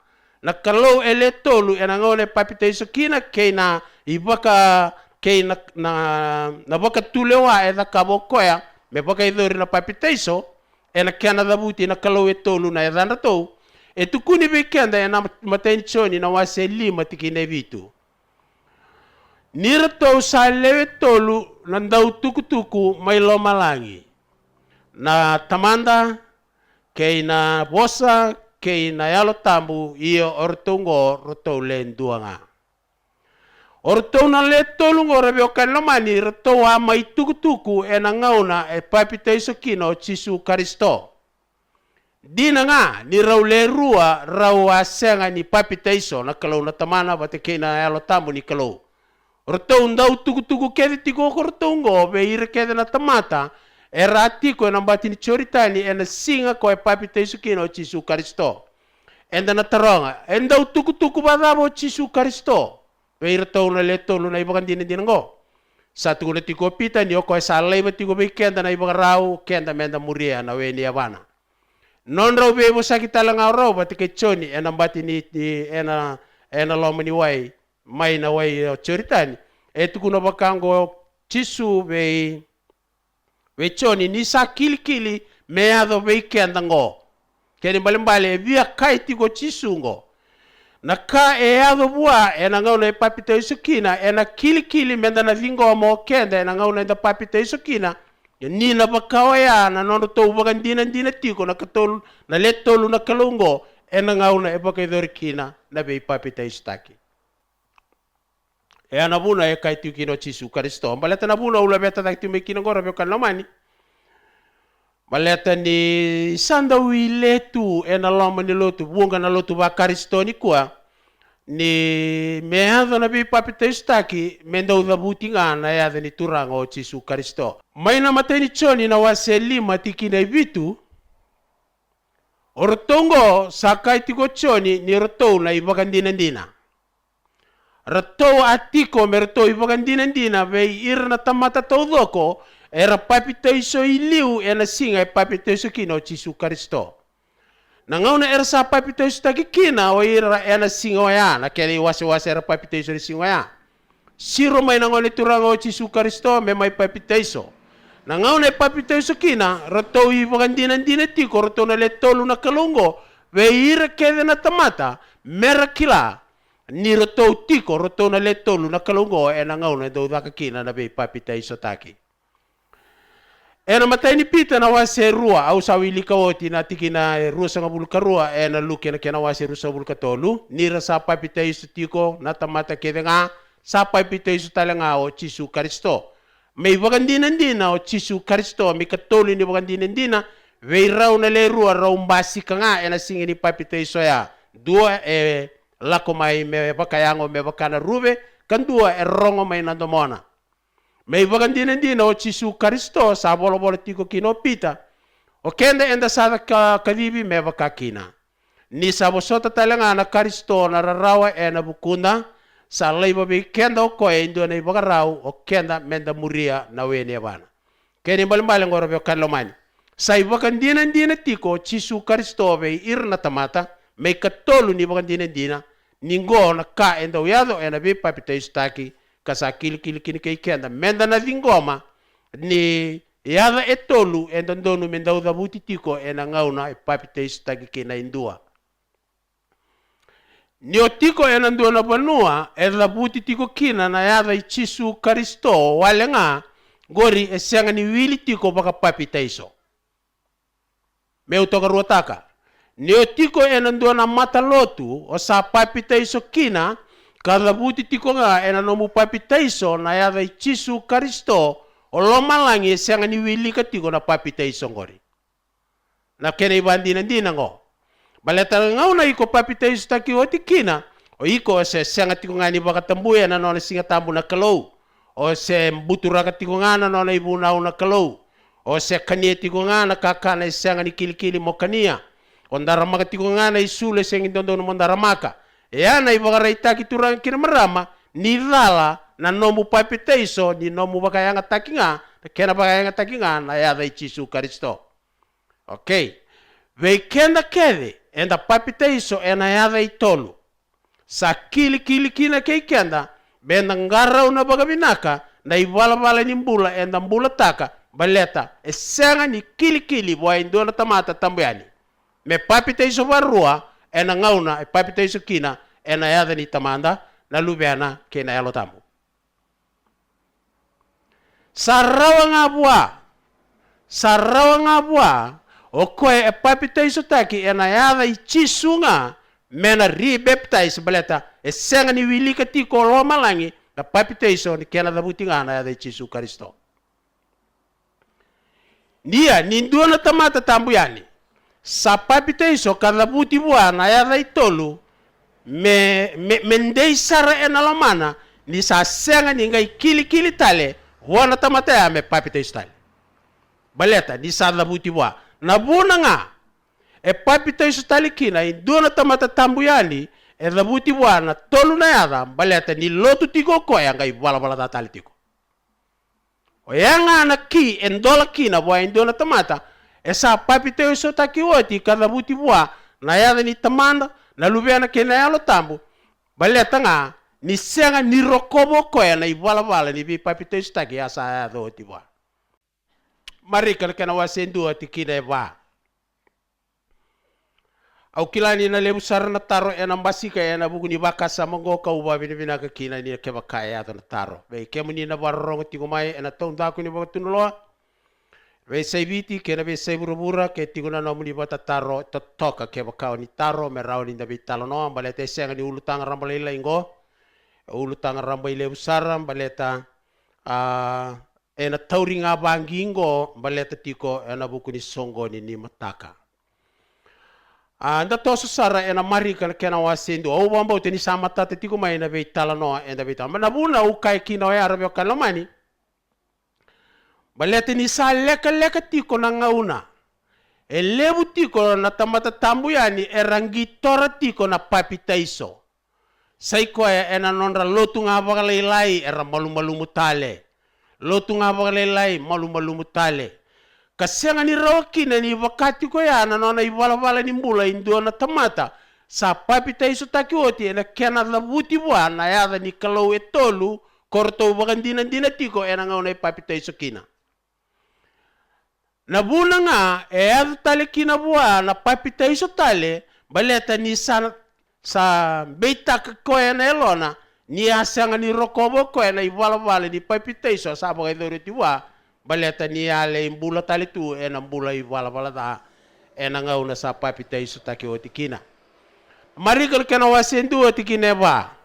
Na kalau eletolu enangaw na papiteiso kina kay na ibaka kay na baka tulewa e da kabokoya me baka idori na papiteiso ena kana da buti na kalau etolu na edana to etukuni be kenda ena matenchoni na wase lima tikine vitu nirto sa lewetolu nandau tukutuku may lomalangi na tamanda kay na bosa kay na yalo tambu iyo ortungo roto lenduanga orto na letolungo rabe o kanlomani roto wa may tukutuku enangauna e papiteiso kino Jesu Kristo di na nga ni raulerua rawa senga ni papiteiso na kalau na tamana bate kay na yalo tambu ni kalau roto ndau tukutuku kedi tiko kortongo be ire kedi na tamata eratiko na bati ni choritani ena singa ko e papiteiso kino Jesu Kristo enda na taronga endau tukutuku badabo Jesu Kristo Weir tau na leto na ibakan din ngo. Satu kuna tiko pita ni oko sa leba tiko be kenda na ibang rau kenda menda muria na we ni abana. Non rau be mo sakita lang rau bati ke choni enambati ni ena lomani wai mai na wai choritani. Etu kuna bakango Jesu be choni ni sa kili meado be kenda ngo. Keni balimbale via kai tiko Jesu ngo. Naka eado bua enangau na papiteiso kina ena kili menda na vingo mo kenda enangau na papiteiso kina ni na bakawaya na nono to bagan dina tiko na katol na letolu na kalungo enangau na epakaidor kina na be papiteiso taki e ana buna e kai tu kino Jesu Kristo baleta na buna ula beta tak tu me kino gora be kalomani baleta ni sanda wile tu ena loma ni lotu bunga na lotu ba Kristo ni kwa ni meado na bi papiteiso taki menda uda butinga na ya ni turanga o Jesu Kristo mai na mateni choni na waseli matiki na vitu ortongo sakai tiko choni ni roto na ibagandina roto atiko merto ibagandina be irna tamata todoko era papiteiso iliu ena singa papiteiso kino Jesu Kristo. Nangauna era sa papiteiso taki kina o ira ena singa ya na kene wase era papiteiso ni singa ya. Siro may nangone turanga o Jesu Kristo me may papiteiso. Nangauna papiteiso kina roto ibagandina tiko roto na letolu na kalungo be ira kede na tamata merakila ni roto tiko roto na letolu na kalungo ena ngauna do daka kina na be papiteiso taki. Ena matai ni pita na wase rua au sawili kawoti na tiki na rua sanga bulka rua ena luke na kena wase rusa bulka tolu nira sa papiteiso tiko na tamata kede nga sa papiteiso talanga o Jesu Kristo may bagandina o Jesu Kristo may katolu ni bagandina vei rau na le rua rau mbasi ka nga ena singi ni papiteiso ya dua lako mai me bakayango me bakana rube kan dua rongo mai nandomona may bagandina o Jesu Kristo sa bolo tiko kino pita o kenda enda sa kalibi me bakakina ni sa bosota talanga na Kristo na rarawa na bukunda sa leiba be kenda o koe ndo na ibagarau o kenda menda muria na wene bana keni mbali ngoro be kalomani sai vakandina ndina tiko chisu karisto be irna tamata me katolu ni vakandina ndina ningo na ka enda uyado ena be papita istaki kasa kili kini kenda menda na vingoma ni yada etolu enda ndonu menda udabuti tiko ena ngauna papita istaki kina indua ni otiko ena ndona banua ela buti tiko kina na yada ichisu karisto wale nga gori esenga ni wili tiko baka papita iso meu toka ruataka ni otiko ena ndona mata lotu o sa papita iso kina kada buti tiko nga ena nomu papita iso na yada ichisu karisto o lomalangi esenga ni wili ka tiko na papita iso ngori na kene ibandina ndina ngo baleta ngau na iko papita iso taki oti kina o iko se senga tiko ngani baka tambuya na nona singa tambu na kalou o se mbutura ka tiko ngana nona ibu na kalou o se kania tiko ngana kakana isenga ni kili mokania o ndarama ka tiko ngana isule sengi ndondo mondaramaka yana ibagara itaki turang kina marama ni lala na nomu papita iso ni nomu baka yanga takinga kena baka yanga takinga na yada ichisu karisto okay ve kenda kede enda papita iso ena yada itolu sa kili kina kei kenda benda ngarau na baga binaka na iwala ni mbula enda mbula taka baleta esenga ni kili boa indona tamata tambuyani me papita iso barua ena ngauna papita iso kina ena yada ni tamanda na lubiana kena yalo tambu sarawa ngabua o koe papita iso taki ena yada ichisunga mena re-baptize baleta esenga ni wilika tiko lo malangi na papita iso ni kena da butinga na yada ichisu karisto nia nindua na tamata tambu yani sa papita iso kada buti bua na yada itolu mendei sara ena lamana ni sa senga ni ngai kili tale wana tamata ya me papita iso tale baleta ni sa da buti bua na buna nga papita iso tale kina indua na tamata tambu yani da buti bua na tolu na yada baleta ni lotu tiko koya ngai bala da tale tiko o yanga na ki endola kina bua indona tamata esa papita iso taki oti kada buti bua na yada ni tamanda na lubiana kena yalo tambu baleta nga ni senga ni rokobo koya na ibala ni bi papita iso taki asa yada oti bua marika kena wasendu oti kina ba au kilani na lebu sarana taro ena mbasika ena buku ni bakasa mongo ka uba bina ka kina ni ke bakaya to taro be kemuni na barro tingo mai ena tonda ku ni batunulo be saibiti kena be saiburubura ke tingo na nomuni bata taro to toka ke bakao ni taro me rauni da bitalo no balete senga ni ulutang rambalila ingo ulutang rambai lebu saram baleta ena tauringa bangingo baleta tiko ena buku ni songo ni mataka anda toso sara ena marika kena wasendu au bamba teni samata tiko mai na be talano enda be tama na buna u kai kino ya rabio kalomani balete ni sa leka tiko na ngauna lebu tiko na tamata tambu yani erangi tora tiko na papita iso saiko ena nonra lotu nga bagalai era malu mutale lotu nga bagalai malu mutale kasenga ni rawakina ni wakati ko ya na nona iwala ni mbula indona tamata sa papita iso taki oti ena kena labuti bua na yada ni kalau etolu korto bagandina tiko ena ngauna papita iso kina na buna nga yada tale kina bua na papita iso tale baleta ni sa beita ko ena elona ni asanga ni rokobo ko ena iwala ni papita iso sa bagandina bua baleta ni ale mbula tali tu ena mbula iwala da ena ngauna sa papita iso taki oti kina marigal kena wasendu oti kine ba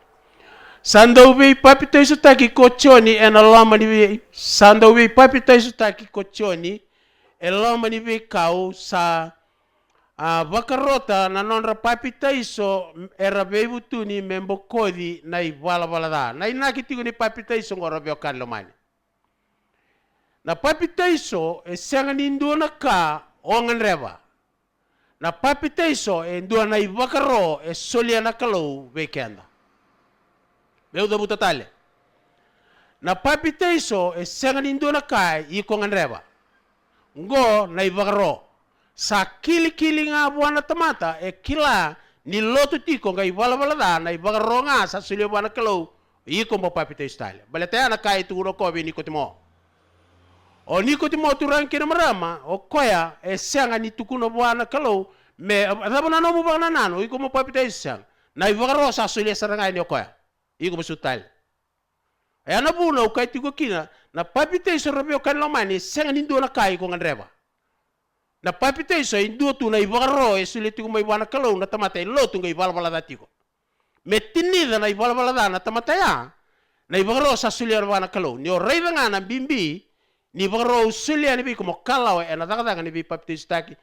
sando we papita iso taki kochoni ena lama ni sando we papita iso taki kochoni elama ni we kau sa bakarota na nonra papita iso era bebu tu ni membo kodi na iwala da na inaki tigo ni papita iso ngoro bio kalomani na papita iso senga ni ndona ka ongan reba na papita iso ndona ibakaro solia na kalau weekend Beuda buta tale. Na papiteiso e senga nindona kai iko nganreba. Ngo na ivagaro. Sa kili nga buana tamata e kila ni lotu tiko nga ivala da na ivagaro nga sa sulio buana kalau iko mo papiteiso tale. Baletea na kai turo ko bi nikotimo. O nikotimo turang kina marama o koya e senga ni tukuno buana kalau me adabana no mo bana nano iko mo papiteiso sang. Na ivagaro sa sulio saranga ni o koya. Iko mo sutale. E ana buna o kai tiko kina na papiteiso rabio kan lomani senga nindo na kai ko nganreba. Na papiteiso indo tu na ivagaro e sule tiko mai wana kalau na tamata e lotu nga ivala da tiko. Me tinida na ivala da na tamata ya na ivagaro sa sule wana kalau ni o reida nga na bimbi ni ivagaro sule ani bi como kalau e na daga ni bi papiteiso taki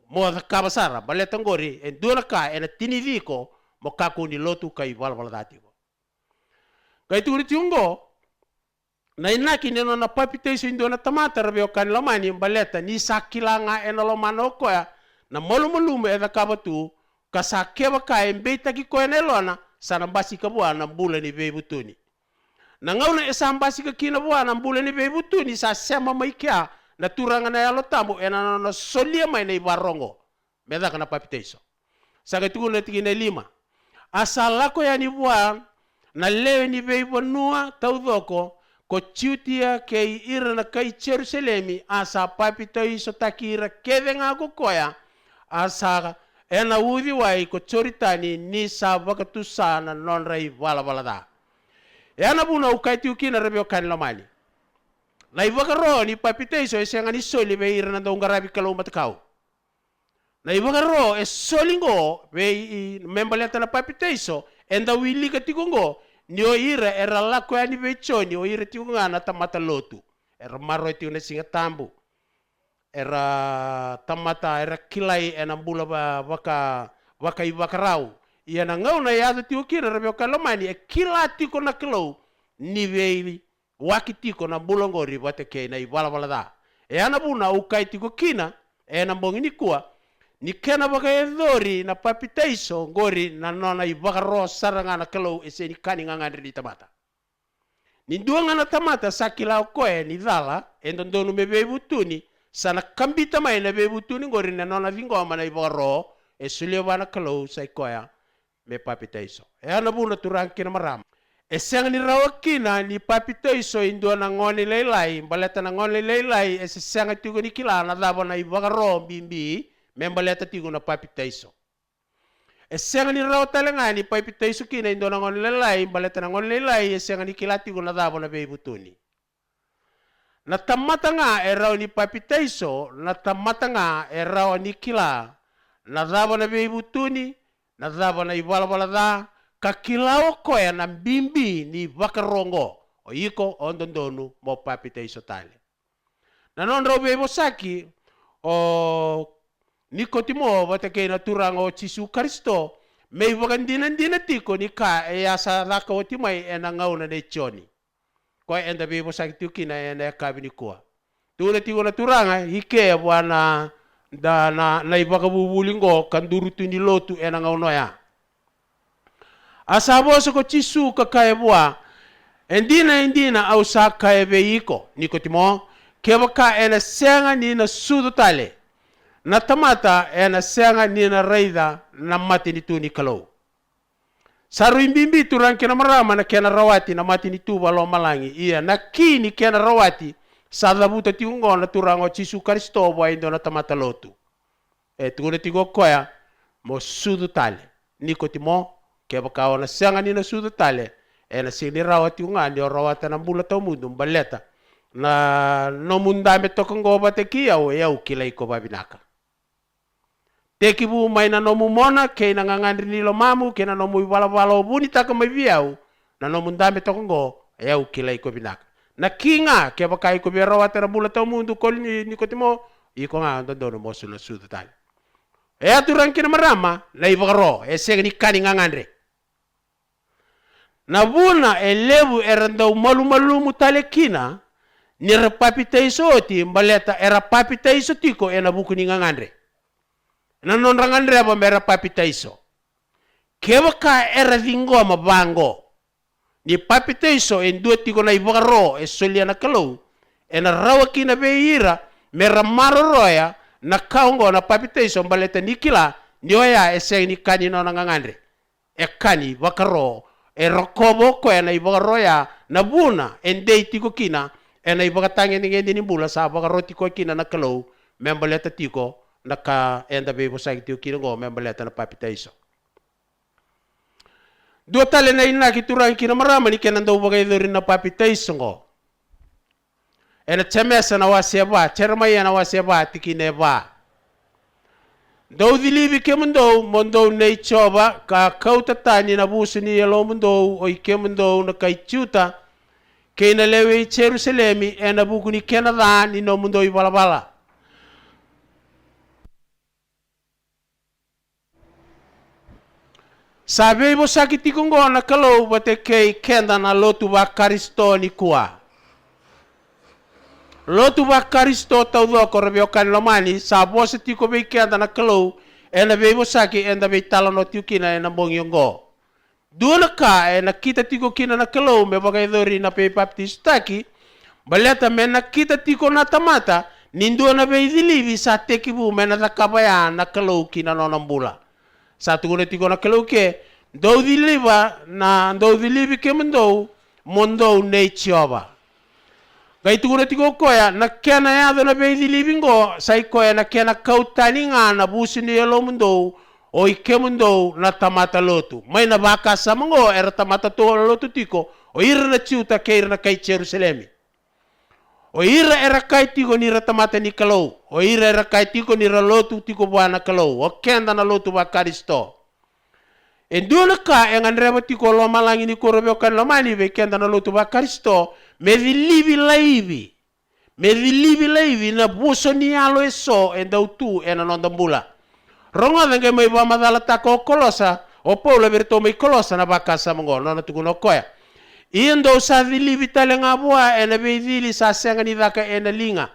mo kabasara baleta ngori e do na kai e na tinidiko mo kako ni lotu kai ivala da tiko. Kai tu tiungo na inaki neno na papiteiso indo na tamata rabio kan lomani baleta ni sakilanga ena lomano koya na molumume eda kabatu kasakeba ka embeta ki koene lona sana basi kabua na mbula ni bebutuni na ngauna esa basi ka kina bua na mbula ni bebutuni sa sema maikia na turanga na yalo tambo ena na solia mai na ibarongo meda kana papiteiso saka tu na tigine lima asalako ya ni bua na lewe ni bebonua taudoko ko ciutia kei ira na kai Jerusalemi asa papiteiso takira kevenga ko koya asa ena udi wai ko choritani ni sa vakatusana non rai vala da ena buna ukaiti ukina rebio kan lamani na ivagaro ni papiteiso esenga ni soli be ira na dongarabi kalau matkau na ivagaro e solingo be membaleta na papiteiso enda wili katigongo ni o ira era lako ya ni bechoni o ira tiu ngana tamata lotu era maro tiu na singa tambu era tamata era kilai ena bula waka iwakarau ia na ngau na ya tiu kira rebio kalomani e kila tiko na kilo ni vei waki tiko na bulongori wate ke na iwala da e ana buna ukai tiko kina e na mbongini kuwa ni kena baka edori na papiteiso ngori na nona ibakaro saranga na kalau eseni kani ngangandri di tamata. Ni duanga na tamata sakila koe ni dala endondonu me bebutuni sana kambita mai na bebutuni ngori na nona vingoma na ibakaro esulio bana kalau sai koea me papiteiso. E ana buna turang kina maram. Eseng ni rawakina ni papiteiso indua na ngoni leilai baleta na ngoni leilai eseng atigo ni kila na daba na ibakaro bimbi membaleta tigo na papiteiso. Esenga ni raw talenga ni papiteiso kina indo na ngon lelai baleta na ngon lelai esenga ni kilati go na dabo na bebutuni. Na tamata nga eraw ni papiteiso na tamata nga eraw ni kila na dabo na bebutuni na dabo na iwala da kakilao koya na bimbi ni wakarongo o iko ondondonu mo papiteiso tale. Na non raw bebosaki o Nikotimo wate ke na turango Jesu Kristo may wagandinan tiko ni ka e asa laka otimay e nangaw na nechoni ko enda bebo sa kina e na kabini ko tula tiko na turanga hike bwana da na ibakabubulingo kandurutu ni lotu e nangaw no ya asabo so ko Jesu kakaye bwa endina au sa kaye beiko Nikotimo kebaka ena senga ni na sudu tale na tamata e na senga ni na reida na mati ni tu ni kalau. Saru imbimbi turang kena marama na kena rawati na mati ni tu balo malangi. Iya na kini kena rawati sa dabuta tiungo na turang o Jesu Kristo wa indo na tamata lotu. E tuguna tigo koya mo sudu tale. Nikotimo keba kao na senga ni na sudu tale e na sini rawati unga ni o rawata na bula tau mundo baleta na no mundame tokongo bateki au e au kilai ko babinaka. Teki bu mai na nomu mona ke na ngangandri ni lo mamu ke na nomu wala buni taka mai viau na nomu ndame tokongo e au kilai ko binaka. Na kinga ke bakai ko berawa tera bula tau mundu kol ni Nikotimo iko nga ndono mo suna sudu tali. E aturan kina marama na ivagaro e sega ni kani ngangandre. Na buna e levu erandau malu tale kina ni rapapiteiso oti mbaleta era papiteiso tiko e na buku ni ngangandre. Na non rangandre ba mera papiteiso. Kewa ka era vingoma bango. ni papiteiso en dua tiko na ivagaro e solia na kalau e na rawa kina beira mera maroroya na kaungo na papiteiso mbaleta nikila nioya e se ni kani no ngangandre e kani vakaro e rokobo ko e na ivagaroya na buna en dei tiko kina e na ivagatange ngendi ni bula sa vakaro tiko kina na kalau membaleta tiko na ka enda bebo sa tiko kina go membaleta na papiteiso. Dua tali na ina kiturang kina marama ni kena ndau bagay dorin na papiteiso ngo. Ena chamesa na wasiaba, chermaya na wasiaba tikine ba. Dau dilibi ke mundo nei choba ka kautatani na busu ni yelo mundo o ike mundo na kaichuta ke na lewe Jerusalemi ena buku ni Canada ni no mundo i balabala. Sabe bo sakiti kungo na kalau bate kei kenda na lotu ba karisto ni kuah. Lotu ba karisto tau do ko rebio kan lomani sa bo se tiko be kenda na kalau ena be bo saki enda be talo no tiukina ena bongyongo. Dua ka ena kita tiko kina na kalau me bagai dori na pe baptistaki baleta mena kita tiko na tamata nindu na be dilivi sa tekibu mena takabaya na kalau kina no nambula. Satu guna tiko na kalau ke dou dilivi ke mondo nei chioba. Gai tu guna tiko koya na kena ya na be dilivi ngo sai koya na kena kautani nga na busi ni yelo mundo o ike mundo na tamata lotu. Mai na baka samango era tamata to lotu tiko o ira na ciuta ke ira na kai Jerusalemi. O ira era kai tiko ni ra tamata ni kalau. O ira era kai tiko ni ra lotu tiko buana kalau. O kenda na lotu ba karisto. En dua ka engan reba tiko lo malangi ni korobeo kan lo mani be kenda na lotu ba karisto me libi laivi na buso ni alo eso en dautu en anondambula. Ronga denge mai ba madala tako kolosa o Paulo berto mai kolosa na baka samango no na tukuno koya. Iendo sa libi talenga bua en be dili sa senga ni daka en linga.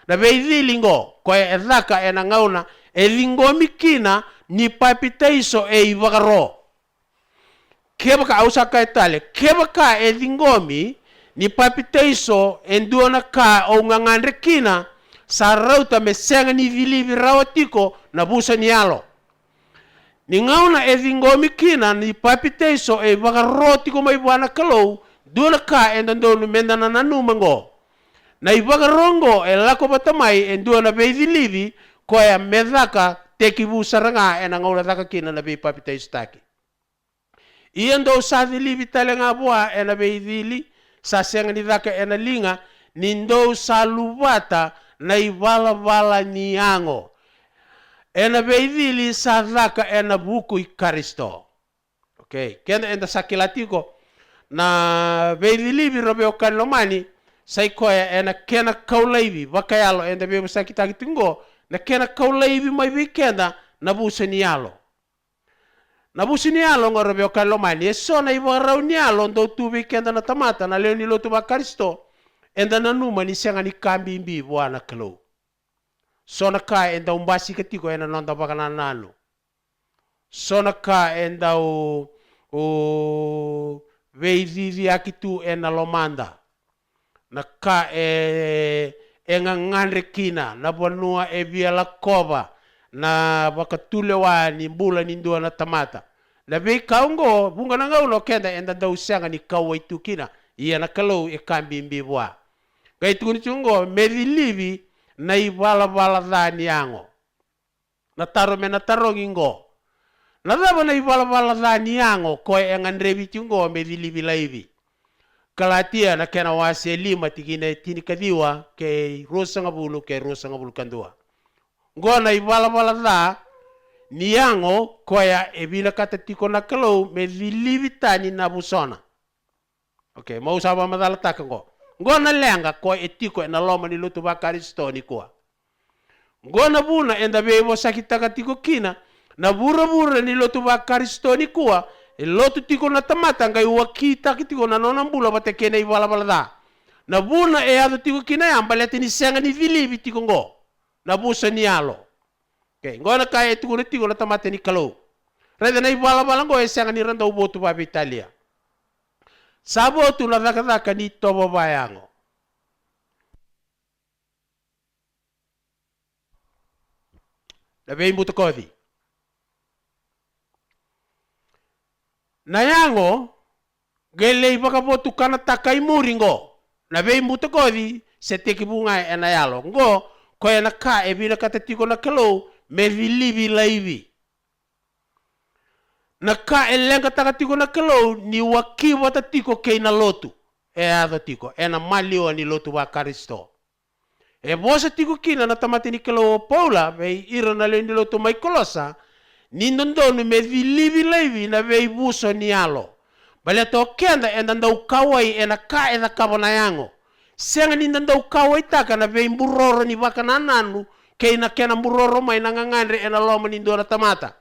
Na be dili ngo koya daka en ngauna e lingo mikina ni papiteiso e ivagaro. Keba ka ausa ka etale, keba ka e lingomi ni papiteiso en duana ka o ngangandre kina sa rauta me senga ni vilivi rawatiko na busa ni alo. Ni ngauna e lingomi kina ni papiteiso e vagarotiko mai buana kalau duana ka en dandonu mendana nanu mango. Na ivagarongo e lako batamai en duana be vilivi ko e medaka tekibu saranga en ngauna daka kina na be papiteiso taki. Iendo sa vilivi talenga bua en be vili sa senga ni daka ena linga nindo sa lubata na ivala ni ango ena beidili sa daka ena buku i karisto. Okay, kenda enda sakilatiko na beidili robeo kan lomani sai koya ena kena kaulaivi vakayalo enda bebo sakitaki tingo na kena kaulaivi mai vikenda na busenialo. Na businialo ngo robeo kan lomani eso na iwa raunialo ndo tu vikenda na tamata na leo ni lotu ba karisto enda na numa ni senga ni kambi mbi buana kalau. Sona ka enda umbasi ketiko ena nonda bakana nalo. Sona ka enda o veizizi akitu ena lomanda. Na ka enga ngandre kina na bonua e via la kova na bakatulewa ni mbula ni ndua na tamata. Na bei kaungo bunga na ngauno kenda enda dausanga ni kawa itu kina iya na kalau e kambi mbi bua. Kai tuni chungo medilivi na ivala dhani yango. Na taro me na taro ngingo. Na dhaba na ivala dhani yango koe engan revi chungo medilivi laivi. Kalatia na kena wasi lima tikine tini kadiwa ke rosa ngabulu kandua. Ngo na ivala dha ni yango koya ebila kata tiko na kalau medilivi tani na busona. Okay, mau saba madala takango. Ngona lenga ko etiko na loma ni lutu ba karisto ni kwa. Ngona buna enda bebo sakitaka tiko kina na bura ni lutu ba karisto ni kwa e lotu tiko na tamata ngai wakita kitiko na nona mbula bate kene ivala da. Na buna e ado tiko kina yamba lete ni senga ni vilivi tiko ngo. Na busa ni alo. Okay, ngona kaya tiko na tamata ni kalau. Reda na ivala ngo e senga ni randa ubotu ba Italia. Sabo tu na dhaka ni tobo bayango. Labe imbuto kodi. Na yango, gele ibakabotu kana takai muringo. Labe imbuto kodi, se teki bunga ena yalo. Ngo, ko ena ka ebina katatiko na kalo, me vilivi laivi. Na ka elenga takatiko na kalo, ni wakiwa tatiko kei na lotu. E adho tiko, ena malio ni lotu wa karisto. E bosa tiko kina na tamati ni kalo Paula, vei ira na leo ni lotu mai kolosa, ni ndondonu me vilivi laivi na vei buso ni alo. Bale to kenda enda ndau kawai ena ka ena kabona yango. Senga ni ndau kawai taka na vei mburoro ni waka na nanu, kei na kena mburoro mai na ngangandre ena loma ni ndora tamata.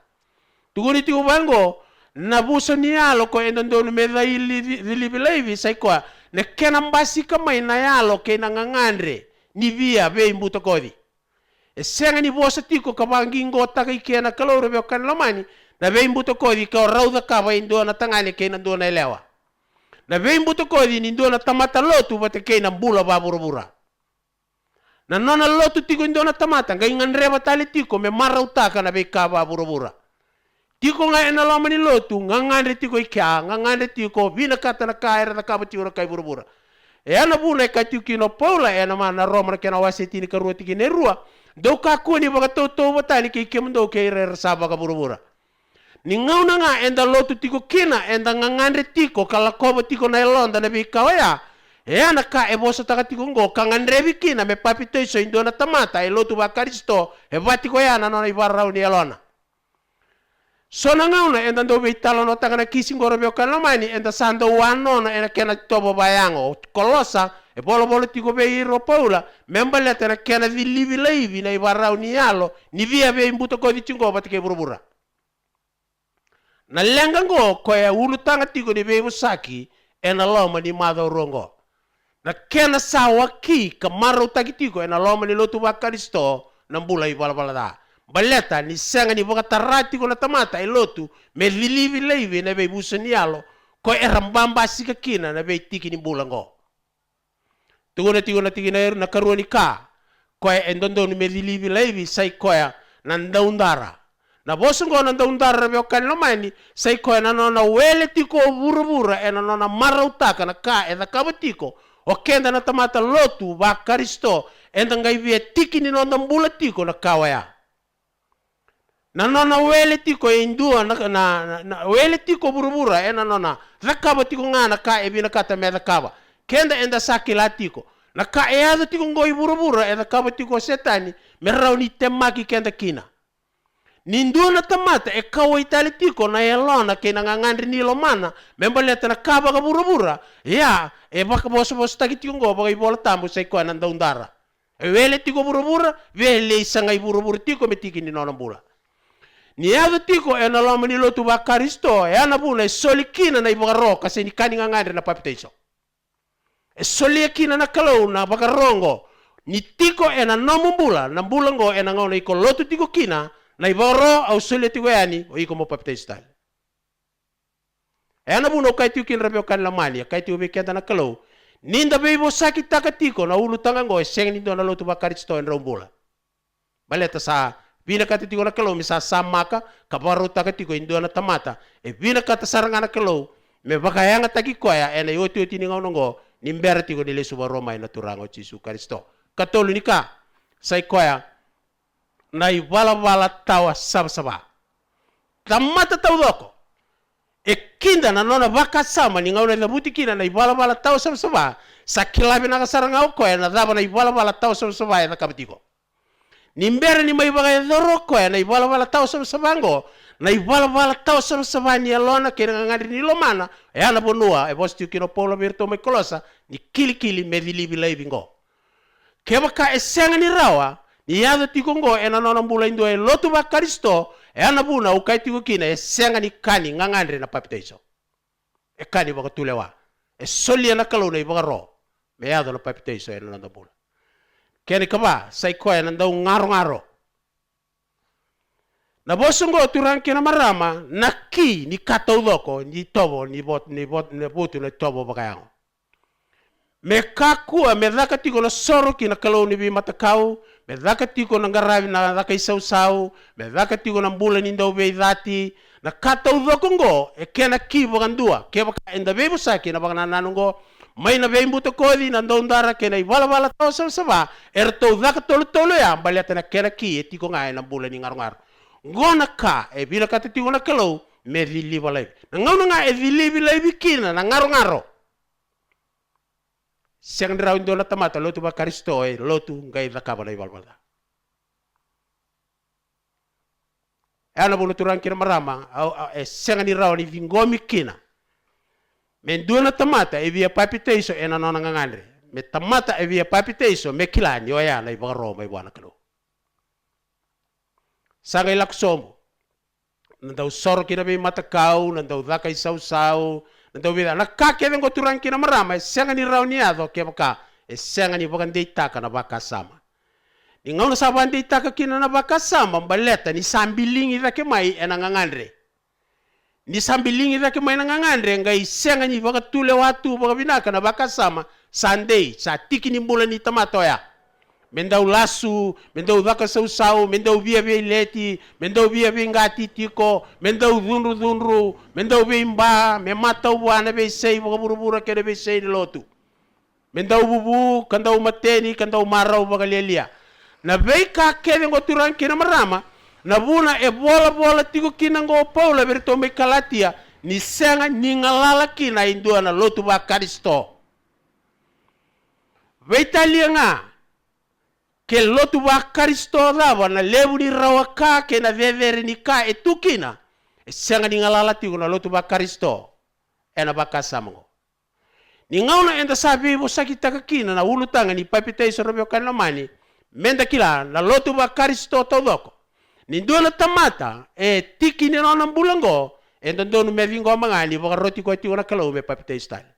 Tuguni tiku bango, na buso ni alo ko enda ndonu me dhai vilivi laivi saikoa, na kena mbasi kamai na yalo kei na ngangandre, ni via vei mbuto kodi. E senga ni bosa tiko kabangingo taka ikena kalore veo kanlamani, na vei mbuto kodi ka rauda kaba indo na tangane kei na ndona elewa. Na vei mbuto kodi ni ndona tamata lotu vate kei na mbula baburubura. Na nona lotu tiko indo na tamata, nga inganreba tali tiko me mara utaka na vei kaba baburubura. Tiko nga ena loma ni lotu, nga ngandre tiko ikia, nga ngandre tiko vina kata na kaera na kaba tiko na kai burubura. E ana buna e kai kino Paula e ana mana Roma na kena wasi tini karua tiki nerua, dau kakuni baka toto batani ke kemendo ke rer saba ka burubura. Ni ngauna nga enda lotu tiko kina enda ngangandre tiko kala koba tiko na elonda na bikawaya. E ana ka e bosa taka tiko ngo kangandre bikina me papito iso indo na tamata e lotu ba karisto e batiko ya na nona ibarrau ni elona. So na ngauna enda ndo beitalo no taka na kisingoro beo kanamani enda sando wano na ena kena tobo bayango kolosa e bolo tiko beiro Paula membaleta na kena vilivi laivi na ibarrau ni alo ni via be imbuto kodi chingo batike burubura. Na lenga ngo ko ya ulu tanga tiko ni be usaki ena loma ni madho rongo. Na kena sawa ki kamaro tagitiko ena loma ni lotu ba karisto na mbula ibala da. Baleta ni senga ni boka tarati ko na tamata e lotu me vilivi laivi na be buso ni alo ko era mbamba sika kina na be tiki ni mbula ngo. Tugona tiki na karua ni ka ko e ndondo ni me vilivi laivi sai koya na ndaundara. Na boso ngo na ndaundara be okani lomani sai koya na nona wele tiko burubura e na nona marautaka na ka e da kabatiko o kenda na tamata lotu ba karisto e da ngai tiki ni nona mbula tiko na kawaya. Na nona wele tiko e indua na wele tiko burubura e na nona rakaba tiko ngana ka e bina kata me rakaba kenda enda sakila tiko na ka e ada tiko ngoi burubura e rakaba tiko setani me rauni temaki kenda kina ni indua na tamata e kawa itali tiko na elona ke na ngangandri ni lomana membaleta na kaba ka burubura ya e baka boso tagi tiko ngo baka ibola tambu sai ko na ndaundara e wele tiko burubura wele isanga burubura tiko me tiki ni nona mbula. Ni ado tiko e na loma ni lotu ba karisto e ana buna e soli kina na ibaga roka se ni kani ngangandre na papiteiso. E soli kina na kalau na baga rongo ni tiko e na nomu mbula na mbula ngo e na ngona iko lotu tiko kina na ibaga ro au soli tiko yani o iko mo papiteiso tal. E ana buna o kai tiko kin rabeo kan lamani kai tiko be kenda na kalau ninda beibo sakit taka tiko na ulu tanga ngo e seng ni do na lotu ba karisto en rombula. Baleta sa vina kata tiko na kalau misa samaka kabaru taka tiko indo na tamata e vina kata saranga na kalau me bakayanga taki koya ena yoti ni ngaunongo ni mbera tiko ni lesu ba Roma ina turango Jesu Kristo katolu nika sai koya na ibala tawa saba tamata tawdoko e kinda na nona baka sama ni ngauna na butikina na ibala tawa saba sakilabi na saranga koya na daba na ibala tawa saba na kabitiko. Nimbera ni mai baga doroko ya na ibala tau sabango na ibala tau sabani alona ke ngadi ni lomana e ana bonua e bosti kino Paula virto mai kolosa ni kili me vilivi bingo ke baka e senga ni rawa ni yado tiko ngo e na nona mbula indo e lotu ba karisto e ana buna u kai tiko kina e senga ni kani ngangandre na papiteiso e kani baga tulewa e soli na kalona ibaga ro me yado na papiteiso e na bula. Kene kaba sai koya nandau ngaro. Na bosungo turang kina marama na ki ni katodoko ni tobo ni botu na tobo bakayango. Me kakua me dhaka tiko na soro kina kalau ni bi matakau, me dhaka tiko na ngaravi na dhaka isau me dhaka tiko na mbula ni ndau bei dhati, na katodoko ngo e kena ki bakandua, ke baka enda bebo saki na baka nananungo, may na bei mbuto kodi na ndau ndara kena iwala tau sama erto dhaka tolo ya, baliata na kena ki e tiko ngai na mbula ni ngaru-ngaru. Ngona ka e bila kata tiko na kalau me dhiliva laivi. Na ngauna nga e dhilivi laivi kina na ngaru-ngaru. Siang dirau indona tamata lotu ba karisto e lotu ngai dhakaba na iwalwala. E ana bulu turang kina marama e siang ni rau ni vingomi kina. Me ndona tamata e via papiteiso e na nona ngangandre. Me tamata e via papiteiso me kilani o ya na iwaga roma iwana kalau. Sanga ilak somo. Nandau soro kina be matakau, nandau dhaka isau, nandau vida. Nakake dengo turang kina marama, senga ni rauniado ke baka, senga ni bakan deitaka na baka sama. Ni ngauna saban deitaka kina na baka sama, baleta ni sambilingi dhake mai enangangandre. Ni sambilingi dhake mai enangangandre, ngai senga ni baka tule watu baka binaka na baka sama, Sunday, sa tiki ni mula ni tamatoya. Mendau lasu, mendau dhaka sau, mendau via leti, mendau via ngati tiko, mendau dhunru, mendau imba, me matau wana be sei baka buru-buru kena be sei di lotu. Mendau bubu, kandau mateni, kandau marau baka lelia. Na bei ka kene ngo turang kina marama, na buna e bola tiko kina ngo paula berto me kalatia, ni senga ni ngalala kina indua na lotu ba karisto. Veitalia nga, ke lotu ba karisto dava na lebu ni rawaka ke na vevere ni ka etukina e senga ni ngalala tiko na lotu ba karisto e na baka samango ni ngauna enda sabi bo sakita kakina na ulutanga ni papitei sorobio kanamani menda kila na lotu ba karisto todoko ni ndona tamata e tiki ni nona mbulango e ndonu mevingo mangani bo roti ko tiko na kalau me papitei style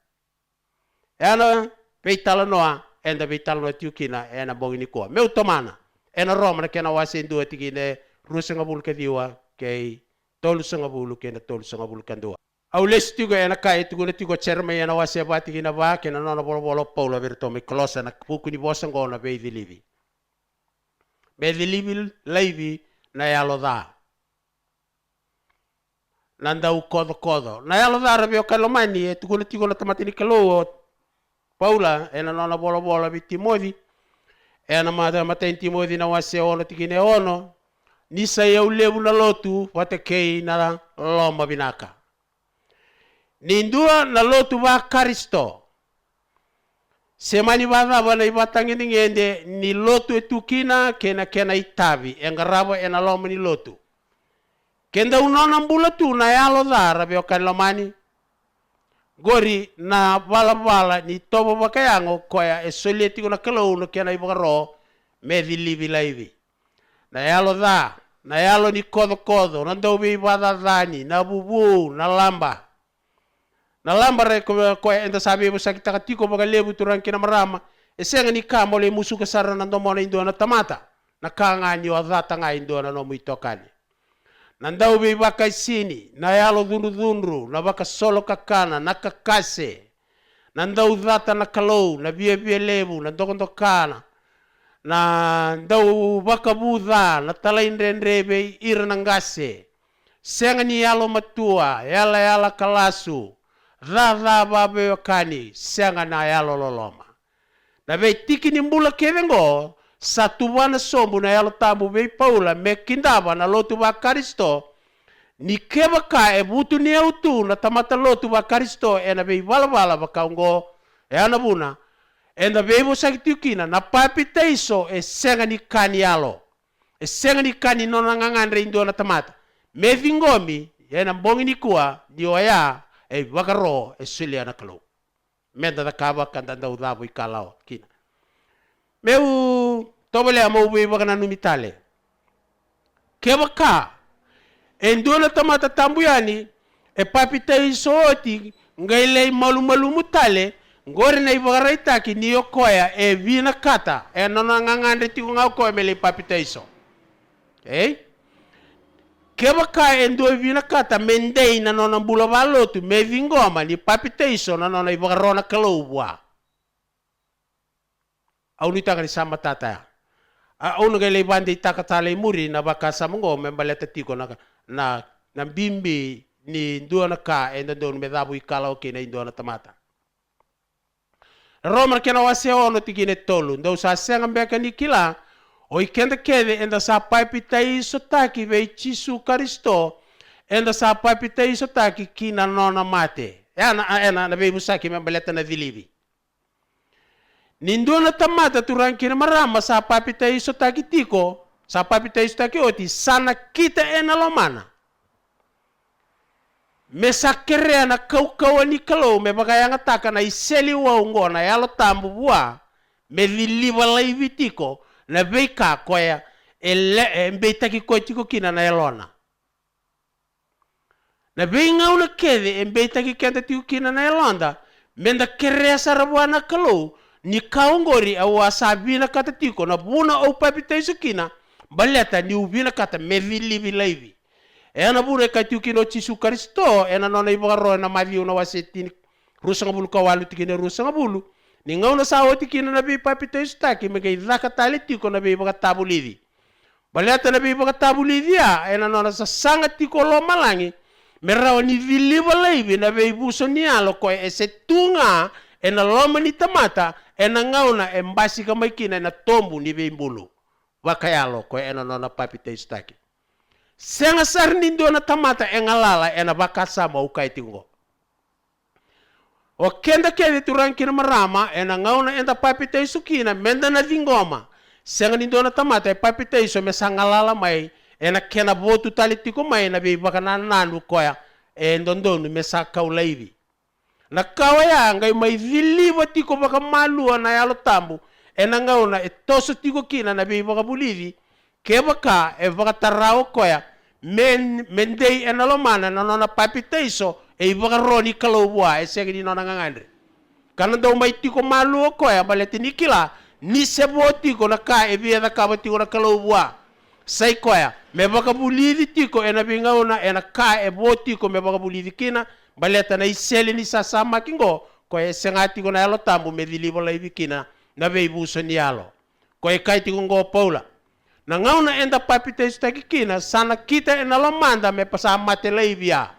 e ana peitala noa enda vital no tiukina ena bongini ko meu tomana ena roma na kena wase ndu tikine rusanga bul ke diwa ke tolu sanga bulu ke na tolu sanga bul kandua au lestigo ena kai tugo tigo cherme ena wase bati kina ba ke na nona bolo paula virto me klosa na buku ni bosango na be dilivi livi na yalo da nanda u kodo na yalo da rabio kalomani e tugo tigo na tamatini kalo Paula, ena nona bola vi Timothy, ena mata Timothy na wase ono tikine ono, nisa ya ulevu na lotu, wate kei na loma binaka. Nindua na lotu ba karisto. Semani bada wana ibatangini ngende, ni lotu etukina kena itavi, engarabo ena loma ni lotu. Kenda unona mbula tu na yalo dhara beokan lomani, gori na bala ni tobo bakayango koya e soleti ko na kalau no kena ibaro me dilivi laivi na yalo ni kodo na dobi bada dani na bubu na lamba re ko enda sabi bo sakita katiko baga lebu turang kina marama e senga ni kamo le musu kasara na ndomo na indo na tamata na kanga ni wadata nga indo na no muitokani nandau be baka sini na yalo dhunru na baka solo kakana na kakase nandau dhata na kalau na bia lebu na dokondokana na ndau baka budha na talaindrebe irnangase senga ni yalo matua yala kalasu dha babe wakani senga na yalo loloma na be tiki ni mbula kevengo satu wana sombu na yalo tabu be paula me kindaba na lotu ba karisto ni keba ka e butu ni autu na tamata lotu ba karisto e na be wala ba kaungo e ana buna e na be bo sakitukina na papiteiso e senga ni kani yalo e senga ni kani nona ngangandre indo na tamata me vingomi e na mbongi ni kuwa ni oya e wakaro e sulia na kalau menda da kaba kandanda udhabu ikalao kina meu tobole amo be bakana numitale kebaka endona tamata tambuyani e papitei sooti ngaile malu mutale ngore na ibaraita ki ni yokoya e vina kata e nona ngangande ti ngako mele papitei so okay Kebaka endo vina kata mendei na nona bula balotu me vingoma ni papiteiso na nona ibagarona kalubwa. Au ni taka ni sama tata. Au nga le bande taka tale muri na baka samungo me baleta tiko na bimbi ni ndua na ka enda don me dabu ikala oke na indua na tamata. Roma kena wase ono tikine tolu ndo sa senga mbeka ni kila o ikenda kede enda sa papitei sotaki ve Chisu Kristo enda sa papitei sotaki kina nona mate. Ena na ve musaki me baleta na vilivi. Nindo na tamata turang kina marama sa papitei sotaki tiko sa papitei sotaki oti sana kita ena lomana. Me sakerea na kau ni kalau me bagaya ngataka na iseli wa ngona yalo tambu bua me viliva laivi tiko na beika koya mbetaki ko tiko kina na elona. Na beinga una kede mbetaki kenda tiko kina na elonda menda kerea sarabuana kalau ni kaungori au asabina kata tiko na buna au papitei sukina baleta ni ubina kata me vilivi laivi. Ena bure kaitu kino Chisu Kristo ena nona ibaro na mavi una wasetini rusanga bulu kawalu tikine rusanga bulu ni ngauna sawo tikine na bi papite staki me kai zaka tali tiko na bi baga tabulidi baleta na bi baga tabulidi ya ena nona sa sanga tiko lo malangi merawa ni viliva leibi na bi buso ni alo ko esetunga ena loma ni tamata ena ngauna embasi kama ikina na tombu ni bi mbulu wakayalo ko ena nona papite staki. Senga sarnindo na tamata engalala ena bakasa mau kaitingo. O kenda kede turankina marama ena ngauna enda papitei sukina menda na vingoma. Senga nindo na tamata papitei so mesangalala mai ena kena botu talitiko mai na bi bakana nanu koya ndondonu mesaka ulaivi. Na kawaya ngai mai viliva tiko baka malua na yalo tambu ena ngauna etoso tiko kina na bi baka bulivi. Kebaka baka tarao koya mendei enalomana na nona papiteiso baka roni kalobua segi di nona ngangandre kana do mai tiko malu koya baleti nikila ni sebo tiko na ka bia da ka tiko na kalobua sai koya me baka bulidi tiko ena bingauna ena ka bo tiko me baka bulidi kina baleta na iseli ni sasama kingo koya sengati ko na yalo tambu me dilibo la ibikina na beibuso ni yalo koya kai tiko ngo paula na ngauna enda papitei staki kina sana kita ena lomanda me pasa mate laivia.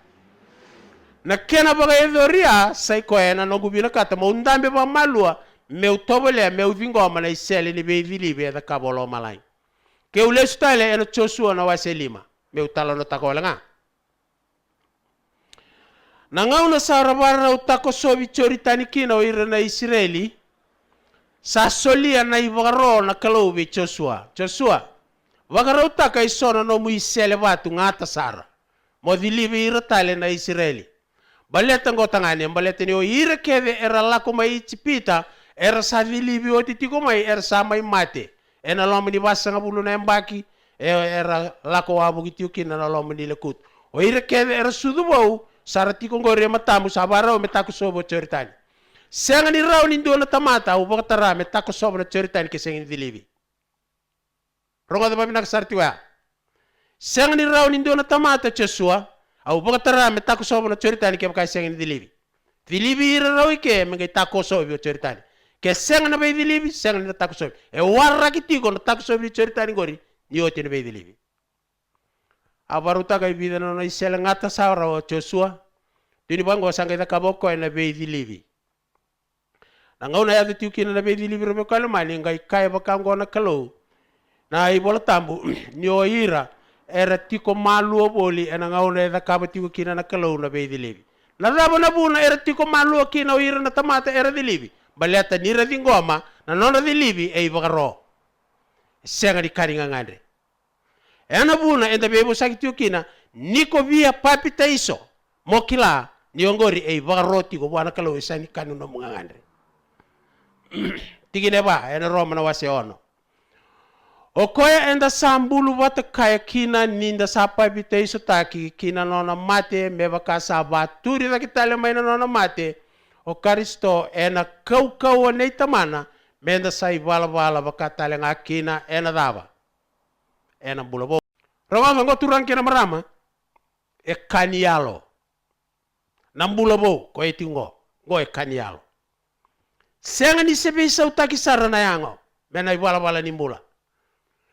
Na kena baga edoria sai ko ena no gubina kata mo undambe ba malua me utobole me uvingoma na isele ni beivilibe da kabolo malai. Ke ule style ena Joshua na waselima me utalo no takola nga. Na ngauna sarabara utako sobi choritani kina o ira na Israeli sa solia na ivaro na kalobi Joshua. Wagarauta kay sona no mu isele watu ngata sara. Mo dilibi ira tale na Israeli. Baleta ngotangane baleta ni o ira keve era lako mai chipita era sa dilibi o titiko mai era sa mai mate. Ena lomo ni basa ngabulu na mbaki era lako wabu gitiuki na lomo ni lekut. O ira keve era sudubo sara tiko ngore matamu sabara o metako sobo choritani. Senga ni rao ni ndona tamata o bakatara metako sobo na choritani ke senga ni dilibi. Ronga da babina sartiwa. Senga ni rao ni ndona tamata Joshua au bakatara metako sobo na choritani ke bakai senga ni dilibi. Dilibi ira rao ike mengai tako sobo choritani. Ke senga na bai dilibi senga ni tako sobo. E warra kitiko na tako sobo choritani gori ni oti na bai dilibi. Abaruta kai vida na isela ngata saura o Joshua. Dini bango sanga ita kaboko na bai dilibi. Nangauna ya tiuki na bai dilibi robe kalmani ngai kai bakango na kalau. Na ibola tambu ni o ira era tiko malu boli ena ngauna eda kabatiku kina na kalau na beidilibi na rabo na buna era tiko malu kina o ira na tamata era dilibi baleta nira dingoma na nona dilibi e ibagaro senga di karinga ngandre ena buna enda bebo sakitiku kina niko via papita iso mokila ni ongori e ibagaro tiko bwana kalau isani kanu no ngangandre tigine ba ena roma na wase ono Okoya enda sambulu wata kaya kina ninda sapa bitei sotaki kina nona mate meba kasa baturi da kitale maina nona mate o Kristo ena kau nei tamana menda sai bala baka tale nga kina ena daba ena bulabo Ronga ngo turang kena marama e kanialo. Nambula bo ko etingo ngo e kanialo. Senga ni sebe sa utaki sarana yango. Mena wala ni mbula.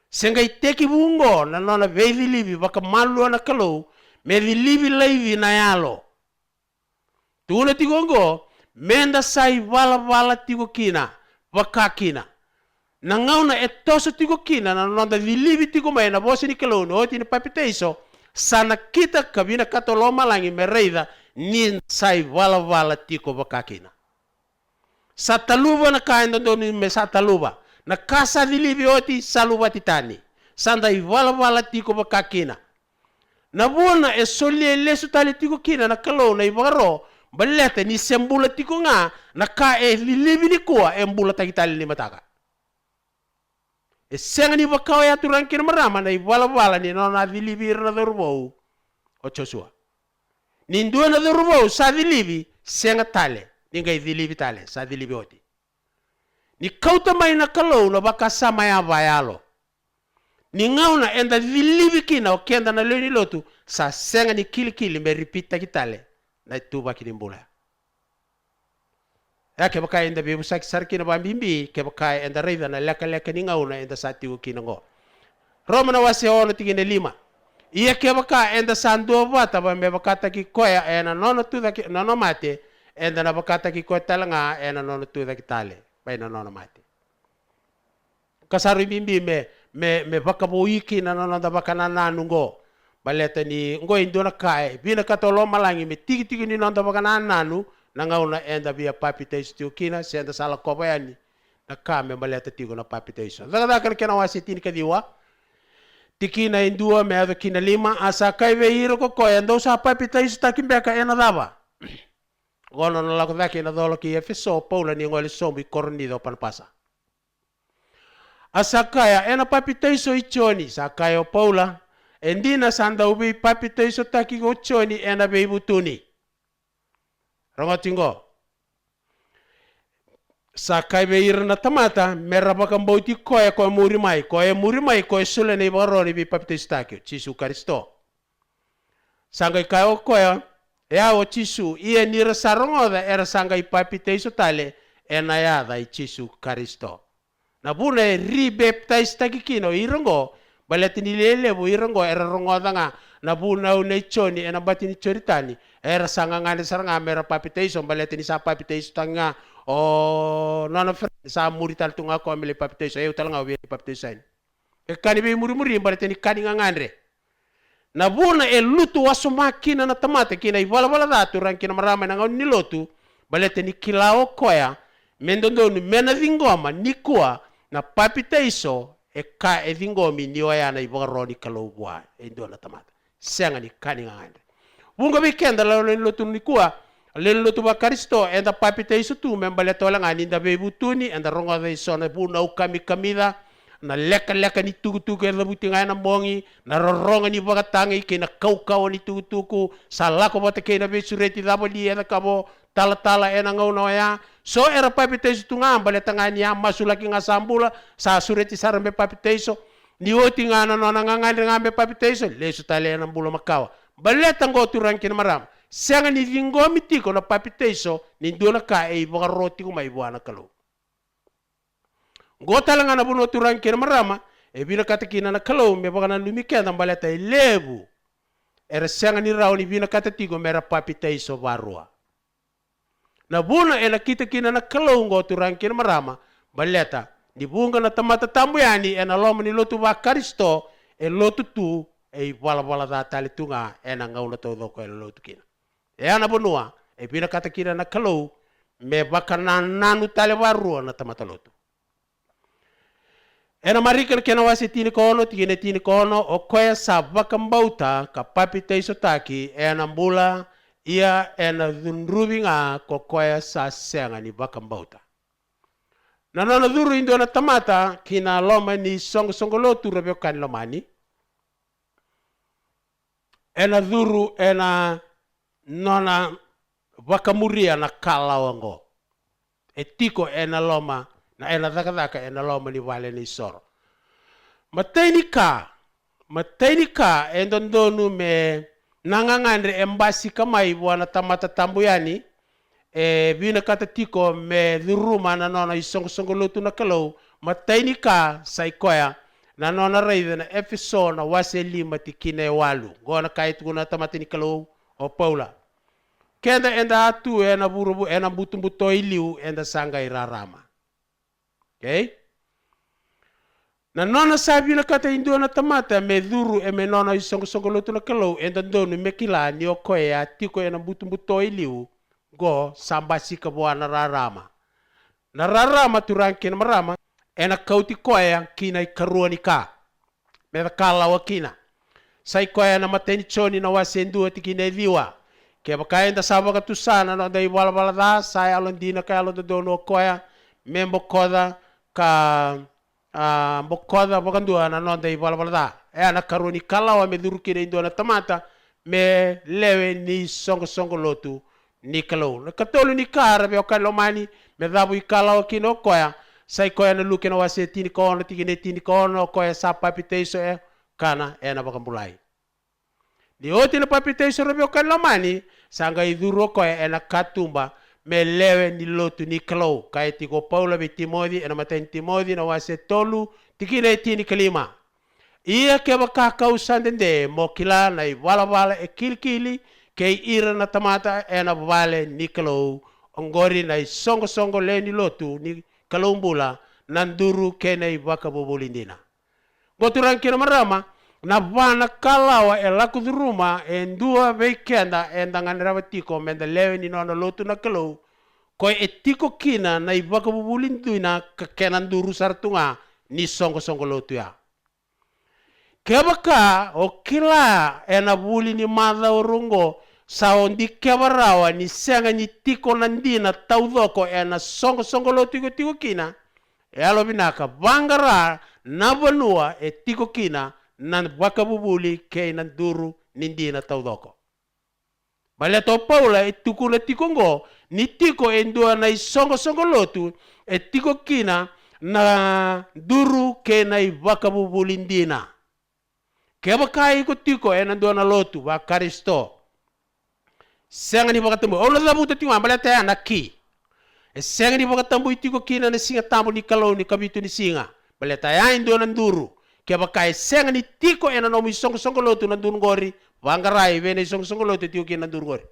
Senga iteki bungo na nona vevi livi baka malu na kalau me livi livi na yalo. Tuna tigongo menda sai wala tigo kina baka kina. Na ngauna etoso tigo kina na nona livi tigo mai na bosi ni kalau no tini papiteiso sana kita kabina katoloma langi mereida ni sai wala tigo baka kina. Sataluba na kain doni me sataluba. Na kasa dilibi oti saluba titani. Sanda wala tiko bakakina. Na buona e solie lesu tali tiko kina na kalau na ibaro. Balete ni sembula tiko nga na ka e lilibi ni kuwa e mbula takitali ni mataka. E senga ni bakao ya turang kina marama na wala ni nona dilibi na dorubou. O Joshua. Nindua na dorubou sa dilibi senga tale. Ningai dilibi tale sa dilibi oti. Ni kauta mai na kalau na baka sama ya bayalo. Ni ngauna enda dilibi kina o kenda na leni lotu sa senga ni kili me ripita kitale na tuba kini mbula. Ya ke baka enda bebu sak sarki na bambimbi ke baka enda reida na leka ni ngauna enda sa tiwu kina ngo. Roma na wase ono tingine 5. Iya ke baka enda sando bata ba me baka taki koya ena nono tuda ki nono mate enda na baka taki koya talanga ena nono tuda kitale. Bai na nono mate. Kasaru bimbi me baka boiki na nono da baka na nanu baleta ni ngo indona kai bina katolo malangi me tigi ni nono da baka na nanu na ngauna enda via papiteiso kina senda sala kobayani na kame baleta tigo na papiteiso. Daga kan kena wasi tini kadiwa tikina indua me ado kina 5 asa kai ve iro ko koya ndo sa papiteiso takimbeka ena daba. Gono na lako daki na dolo ki Efeso Paula ni ngoli sombi kornido panpasa. Asakaya ena papiteiso ichoni sakaya Paula endina sanda ubi papiteiso taki go choni ena beibutuni. Rongotingo. Sakai beir na tamata merabakam bauti koya murimai koya sule ne baroni bi papiteiso taki Chisu Kristo. Sangai kayo koya ya o Chisu ia nira sarongoda era sanga ipapiteiso tale ena ya da Chisu Kristo. Na bune rebaptize takikino irongo baletini lele bu irongo era rongoda nga na buna une choni ena batini choritani era sanga ngane saranga mera papiteiso baletini sa papiteiso tanga o nono sa murital tunga ko amele papiteiso e utalanga wi papiteiso e kani be muri baletini kani ngangandre. Na buna e lutu waso makina na tamate kina iwala datu rankina marama na ngau nilotu balete ni kilao koya mendondonu mena vingoma nikua na papiteiso e ka e vingomi ni oyana iwagaroni kalobwa e ndo na tamate senga ni kani ngande bunga weekend la nilotu nikua le lutu ba Kristo enda papiteiso tu membaleto la ngani nda bebutuni enda ronga de sona buna ukami kamida na leka ni tuku e labutinga na bongi na roronga ni bagatangi ke na kau ni tuku salako bata ke na besureti dabo li ena kabo tala ena ngau ya so era papiteiso tunga baletanga ni masulaki ngasambula sa sureti sarambe papiteiso ni oti ngana no ngangande ngambe papiteiso le sutale na mbulo makawa baleta ngotu rankin maram senga ni vingomi tiko na papiteiso ni dona ka e bagaroti ko mai buana kalo. Gota lang na buno turang kina marama e bina katakina na kalau me baka na lumikenda baleta lebu era senga ni raw ni bina katatigo mera papiteiso barua na buna e nakita kina na kalau ngo turang kina marama baleta ni bunga na tamata tambuyani e na loma ni lotu ba Kristo e lotu tu e wala da tali tunga e na ngau na todo ko e lotu kina e ana bunua e bina katakina na kalau me baka na nanu tali barua na tamata lotu. Ena marika kena wasi tini kono o koya sabaka mbauta ka papiteiso taki ena mbula ia ena dhunrubinga ko koya sa senga ni baka mbauta. Na nana dhuru indo na tamata kina loma ni songolotu rebeo kan lomani. Ena dhuru ena nona baka muria na kalawango. Etiko ena loma na ena daka ena loma ni wale ni soro. Matei ni ka mataini ka endondonu me nangangandre embasi kamai wana tamata tambuyani bina kata tiko me dhuruma na nona isongo lutu na kalau mataini ka saikoya na nona raida na efiso na wase lima tikine walu gona kait guna tamatini kalau o paula kenda enda atu ena burubu ena butumbuto iliu enda sanga irarama okay na nona sabi na kata indu na tamata me dhuru me nona isongo lutu na kalau enda donu mekila ni okoya tiko ena butumbuto iliu go sambasi ka buana rarama na rarama turankin marama ena kauti koya kina ikaruani ka me kala wakina sai koya na mateni choni na wasendu tikine viwa ke bakaenda sabaka tusana na dai wala da sai alondina ka alo dono koya membo koda ka bokoda bokandua na no dai wala da ena karuani kala wa me duru kine indona tamata me lewe ni songo lotu ni kalau na katolu ni kara be okalo mani me dabu ikala okino koya sai koya na luke na wase tini kono tigine tini kono koya sa papiteiso kana ena bakambulai di oti na papiteiso be okalo mani sanga iduro koya ena katumba me lewe ni lotu ni kalau kai tiko Paula be Timothy ena maten Timothy na wase tolu tigine tini kalima ia ke bakaka usandende mokila na wala kilkili kei ira na tamata ena vale ni kalau ongori na songo leni lotu ni kalau mbula nanduru kene waka bobulindina goturan kina marama na vana kalawa elaku duruma endua veikenda endangan rabatiko menda lewe ni nona lotu na kalau ko etiko kina na ibaka bobulindina kenan duru sartunga ni songo lotu ya kebaka okila ena buli ni madha urungo saondi kebarawa ni senga ni tiko nandina taudoko ena songo lotu tiko kina alo binaka bangara nabanua tiko kina nan bakabubuli ke nan duru nindina taudoko baleto Paula tukula tiko ngo ni tiko endua na songo lotu tiko kina na duru ke na bakabubuli ndina keba kai ko tiko ena dona lotu ba Kristo senga ni bakatambu ola labu tati wambala ta na ki senga ni bakatambu tiko kina na singa tambu ni kalau ni kabitu ni singa baleta ya indo na nduru keba kai senga ni tiko ena no songo lotu na dun gori wangarai vene songo lotu tiko kina ndur gori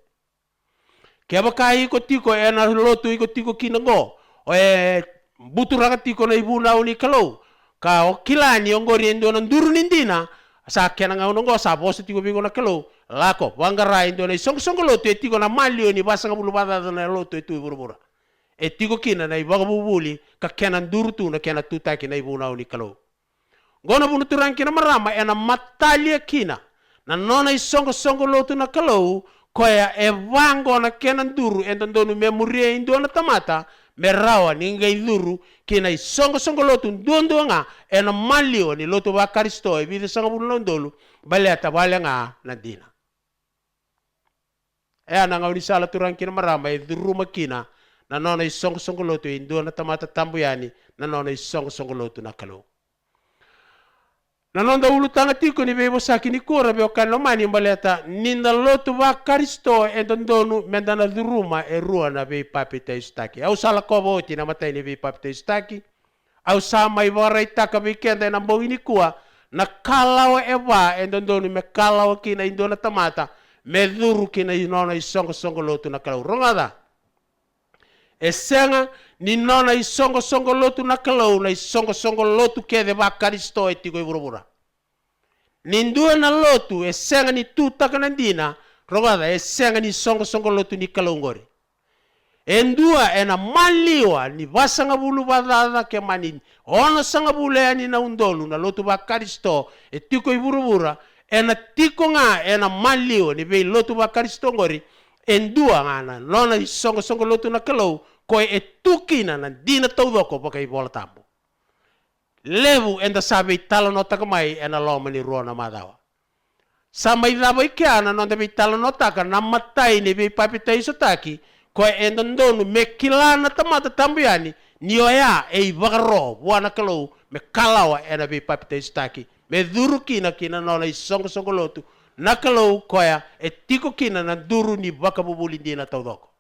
keba kai ko tiko ena lotu ko tiko kina go buturaka tiko na ibuna ni kalau ka okilani ongori endo na nduru nindina sa kena nga unongo sa bosi tiko bigo na kelo lako wangara indo na songo lotu etiko na malio ni basanga bulu bada na lotu etu burubura etiko kina na ibaga bubuli ka kena ndurtu na kena tutaki na ibuna uni kelo gona bunu turan kina marama ena matalia kina na nona songo lotu na kelo koya evango na kena nduru endondonu memoria indo na tamata merawa ninga iduru kina songo lotu ndondo nga ena malio ni lotu ba Kristo e bide sanga bulu ndolu baleta balanga na dina ana nga unisala turan kina marama iduru makina na nona songo lotu indo na tamata tambuyani na nona songo lotu na kalo na nonda ulu tanga tiko ni bebo sakini kura be okalo mani baleta ninda lotu ba Kristo endondonu mendana duruma rua na be papita istaki au sala kobo tina matai ni be papita istaki au sama ibara itaka be kenda na mbongini kuwa na kalawa eva endondonu me kalawa kina indona tamata me duru kina inona songo lotu na kalau rongada esenga ni nona songo lotu na kalau na songo lotu kede ba Kristo etiko iburubura nindua na lotu esenga ni tutaka nandina rogada esenga ni songo lotu ni kalau ngori endua ena maliwa ni basanga bulu badada ke manini ono sanga bulu ni na undolu na lotu ba Kristo etiko iburubura ena tiko nga ena maliwa ni be lotu ba Kristo ngori endua ngana nona songo lotu na kalau koe etukina na dina taudoko pakai bola tambo levu enda sabe talo no takamai ena loma ni ruona madawa sama idaba ikiana no be talo no taka na matai ni be papita isotaki koe enda ndonu mekilana tamata tambuyani ni oya e bagaro wana kalau me kalawa ena be papita isotaki me duru kina nona isongo lotu nakalau koya e tiko kina na duru ni baka bubuli dina taudoko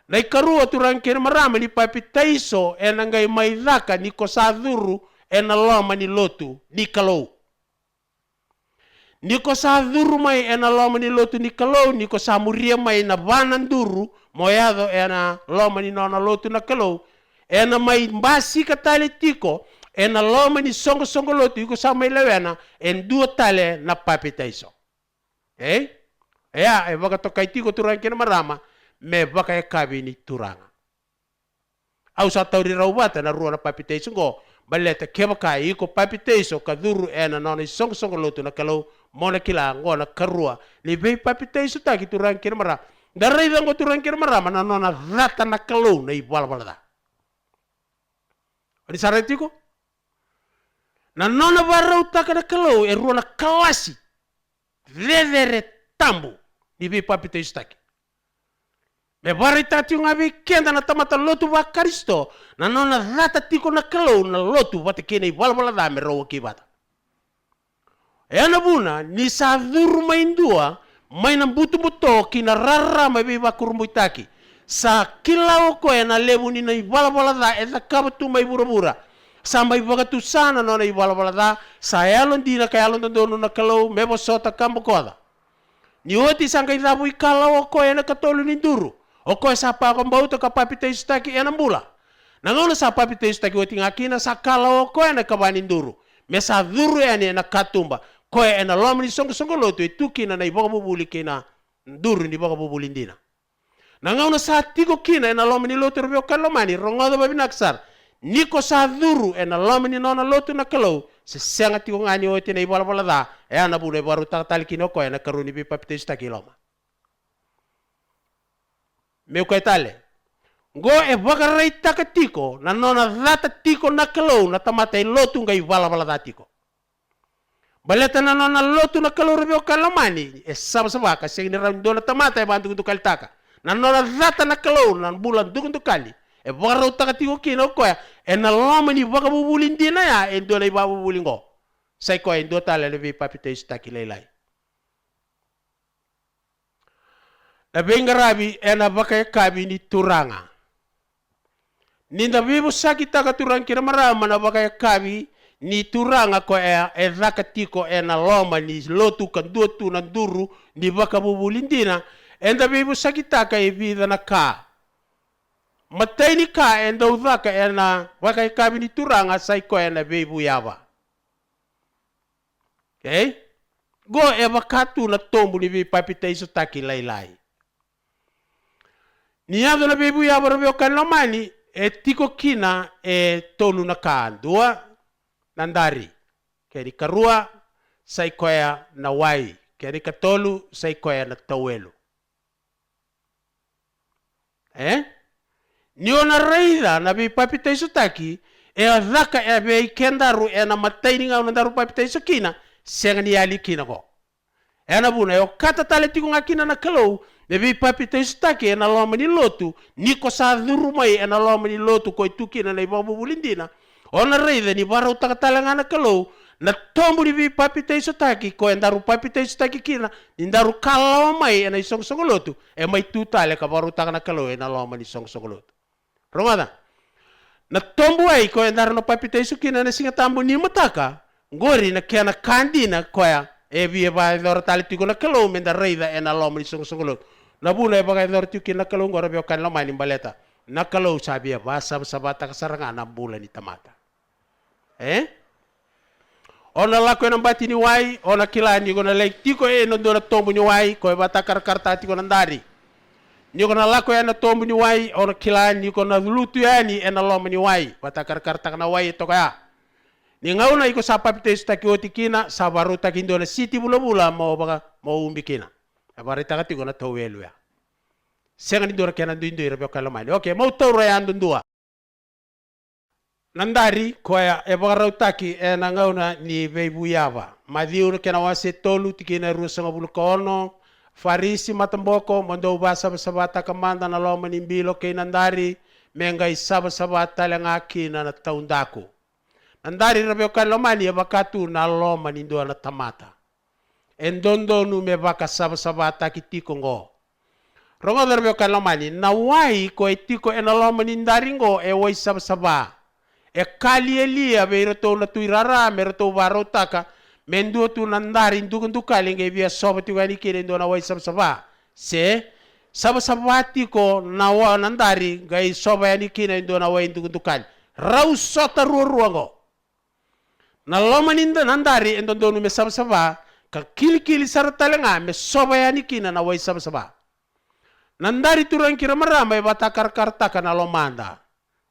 na ikarua turang kina marama ni papitaiso e nangai maidhaka ni kosa duru e na loma ni lotu ni kalau ni kosa duru mai e na loma ni lotu ni kalau ni kosa muria mai na vanan duru moyado e na loma ni nona lotu na kalau e na mai mbasi katale tiko e na loma ni songo lotu iko sa mai lewena en dua tale na papitaiso e baka tokai tiko turang kina marama me baka e kabi ni turanga au sa tauri raubata na rua na papitaiso go baleta kebaka iko papitaiso ka duru e na nona songo lotu na kalau mona kila ngona karua ni be papitaiso taki turang kina marama darai dango turang kina marama na nona rata na kalau na ibala da ani saratiko na nona varau taka na kalau e rua na kalasi vedere tambu ni be papitaiso taki me varai tati ngavi kenda na tamata lotu va Kristo na nona rata tiko na kalau na lotu vate kena ibala da me rawa kibata e ana buna ni sa dhuru maindua mai na buto kina rara mai be vakurumuitaki sa kilao ko e na levu ni na ibala da e da kabatu mai bura sa mai bagatu sana nona ibala da sa elon dina ka elon dono na kalau me bosota kambo koda ni oti sanga idabu ikala ko e na katolu ni duru o ko sa pa ko mbauto ka papitaiso taki e na mbula na ngona sa papitaiso taki oti ngakina sa kala ko e na kabani duru me sa duru e na katumba ko e na lomni songo lotu e tukina na iboga bubuli kina duru ni boga bubuli ndina na ngona sa tiko kina e na lomni lotu rebio kalomani rongodo babinaksar niko sa duru e na lomni nona lotu na kalau se senga tiko ngani oti na ibala da e ana bune baru tali kino ko e na karuni bi papitaiso taki loma me ko tale go e bagarai taka tiko na nona data tiko na kalau na tamata e lotu ngai bala da tiko baleta na nona lotu na kalau rebio kalomani e saba ka sing ni ram dona tamata e bantu tu kaltaka na nona data na kalau na bulan dukundu kali e bagarai taka tiko kino ko e na loma ni baga bubulin dina ya e dona i babu bulingo sai ko e do tale le vi papitaiso taki leilai na bengarabi e na baka kabi ni turanga ninda bibu sakita ka turang kira marama na baka kabi ni turanga ko e zakatiko e na loma ni lotu ka duotu na duru ni baka bubulindina enda bibu sakita ka e vida na ka matai ni ka enda udhaka e na baka kabi ni turanga sai ko e na bibu yava okay go e bakatu na tombu ni bi papitaiso taki lailai ni ado na bibu ya barabio kalomani e tiko kina e tonu na kaandua nandari keri karua sai koya na wai keri katolu sai koya na tawelu ni ona reida na bi papitaiso taki e adhaka e be kendaru e na mataini nga ona daru papitaiso kina senga ni ali kina ko e na buna e o kata tale tiko nga kina na kalau Devi papitaiso taki e na loma ni lotu niko sa dhuru mai e na loma ni lotu ko itukina na ibabu bulindina ona reida ni barau takatala na kalau na tombu ni vi papitaiso taki ko endaru papitaiso taki kina indaru kalau mai e na isong lotu e mai tutale ka baru takana kalau e na loma ni isong lotu rongada na tombu ai ko endaru no papitaiso kina na singa tambu ni mataka ngori na kena kandina ko ya e vi e vai lor tali tiko na kalau menda reida e na loma ni isong lotu na buna e bagai lor tiki na kalau ngora bio kan loma ni baleta na kalau sabi e basa sabata kasaranga na bula ni tamata ona lako e nambati ni wai ona kila ni gona lek tiko e no dona tombu ni wai ko e bata karta tiko na ndari ni gona lako e na tombu ni wai ona kila ni gona lutu yani e na loma ni wai bata karta na wai to kaya ni ngauna iko sa papitaiso taki otikina sa baru taki ndona siti bula mau baga mau umbikina abare taka tiko na towelu ya senga ni dora kena ndu ira bioka lomani okay mau tawra ya ndundua nandari ko ya e bagarau taki e na ngauna ni veibu yava madhiu kena wase tolu tikina rusa ngabulu kono farisi matamboko mondo basa sabata kamanda na loma ni mbilo ke nandari mengai sabata lenga kina na taundaku Andari rabeo kalomani ya bakatu na loma nindo na tamata. Endondo me baka saba takitiko ngo. Rongo rabeo kalomani na wai ko etiko enaloma nindaringo e wai saba. E kali elia beirato na tuirara merato varotaka mendo tu nandari ndukundu kali nge via soba tu gani kire ndo na wai saba. Se saba tiko na wa nandari gai soba yani kine ndo na wai ndukundu kali. Rau sota ruango. Na loma ninda nandari endondo me saba ka kili saratalenga me soba yani kina na wai saba. Nandari turang kira marama e batakar kartaka na lomanda.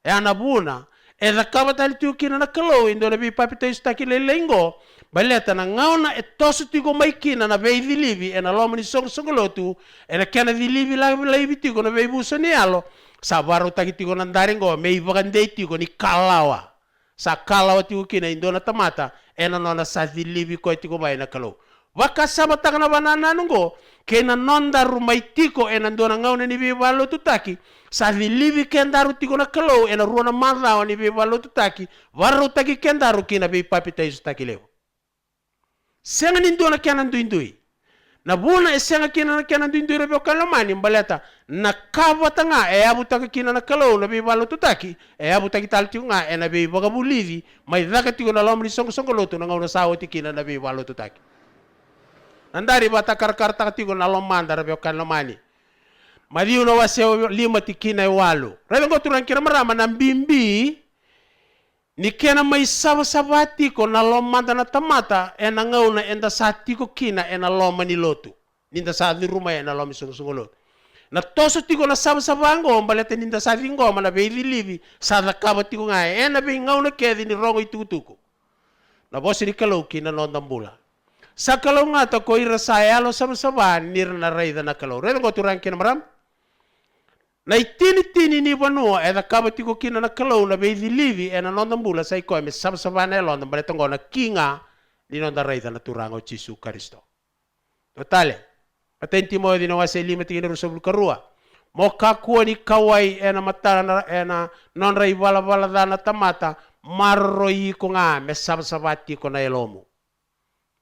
E anabuna e da kabatali tu kina na kalo indo na bi papita istaki lelengo baleta na ngauna e tosu tigo mai kina na vei dilivi e na loma ni songolotu e na kena dilivi la tigo na vei busa ni alo sa baru taki tigo nandari ngo mei bagandei tigo ni kalawa. Sa kalawa tigo kina indo na tamata e na nona sa dilivi ko tigo mai na kalo. Waka sama takana banana nungo kena nonda rumai tiko e na ndona ngauna ni bibalo tutaki sa dilivi kendaru tiko na kalo e na ruana madlawa ni bibalo tutaki waru taki kendaru kina bi papita isu taki leo. Senga ni ndona kena nduindui. Na buna e senga kina nduindui rebe kalomani mbaleta na kava tanga e abu taka kina na kalo na bibalo tutaki e abu taki tal tiko nga e na bi bagabulivi mai dhaka tiko na lomri songoloto na ngauna sawo tikina na bibalo tutaki. Nandari bata karta tigo na lomanda rabeo kalomani. Madiu na waseo lima tikina e walu. Rabe ngo turang kira marama na mbimbi ni kena mai saba tiko na lomanda na tamata e na ngauna enda sa tiko kina e na loma ni lotu. Ninda sa di rumah e na lomi sungolotu. Na toso tiko na saba ngo balete ninda sa di ngoma na beidi livi sa da kaba tiko nga e na be ngauna kedi ni rongo itukutuku. Na bosi di kalau kina nondambula. Sa kalau ngata ko ira saya lo sama nir na raida na kalau reda ko turang kina maram na itini ni banu e da kabati ko kina na kalau na be livi e na nondambula sai ko me sama na lo na baleta ngona kinga ni nonda raida na turango Jesu Kristo totale atenti mo di no wase lima tingin rusobul karua mo kakuwa ni kawai e na mata na e na non rai bala da na tamata marroi ko nga me sama ko na elomu.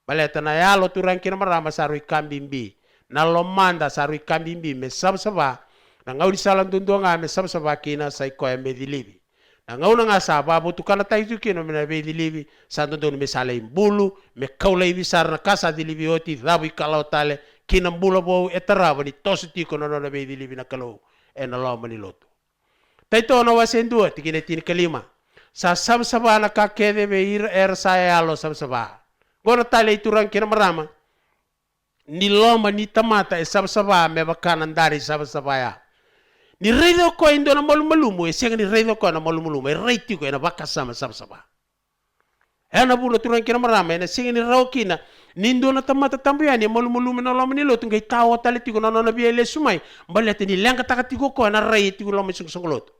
Baleta na yalo turang kina marama sarui kambimbi. Na lomanda sarui kambimbi me sabsaba. Na ngau di salang tundonga me sabsaba kina sai koe me dilivi. Na ngau na nga saba butukana tayo kino me na me dilivi. Sa tundon me sala imbulu. Me kaulai visar na kasa dilivi oti. Dhabi kalau tale. Kina mbula bau etaraba ni tosu tiko na me dilivi na kalau. E na loma ni lotu. Taito na wasendua tikine tini kalima. Sa sabsaba na kakede me ir saya alo sabsaba. Gora tale turang kina marama ni loma ni tamata e sabsaba me bakana ndari sabsaba ya ni reido ko indo na malumalumu e senga ni reido ko na malumulumu e reiti ko na bakasama sabsaba e na bula turang kina marama e na senga ni raukina ni indo na tamata tambuya ni malumulumu na loma ni lotu ngai tawa tale tiko na nona biele sumai balete ni lenga takatiko ko na reiti ko loma sungolotu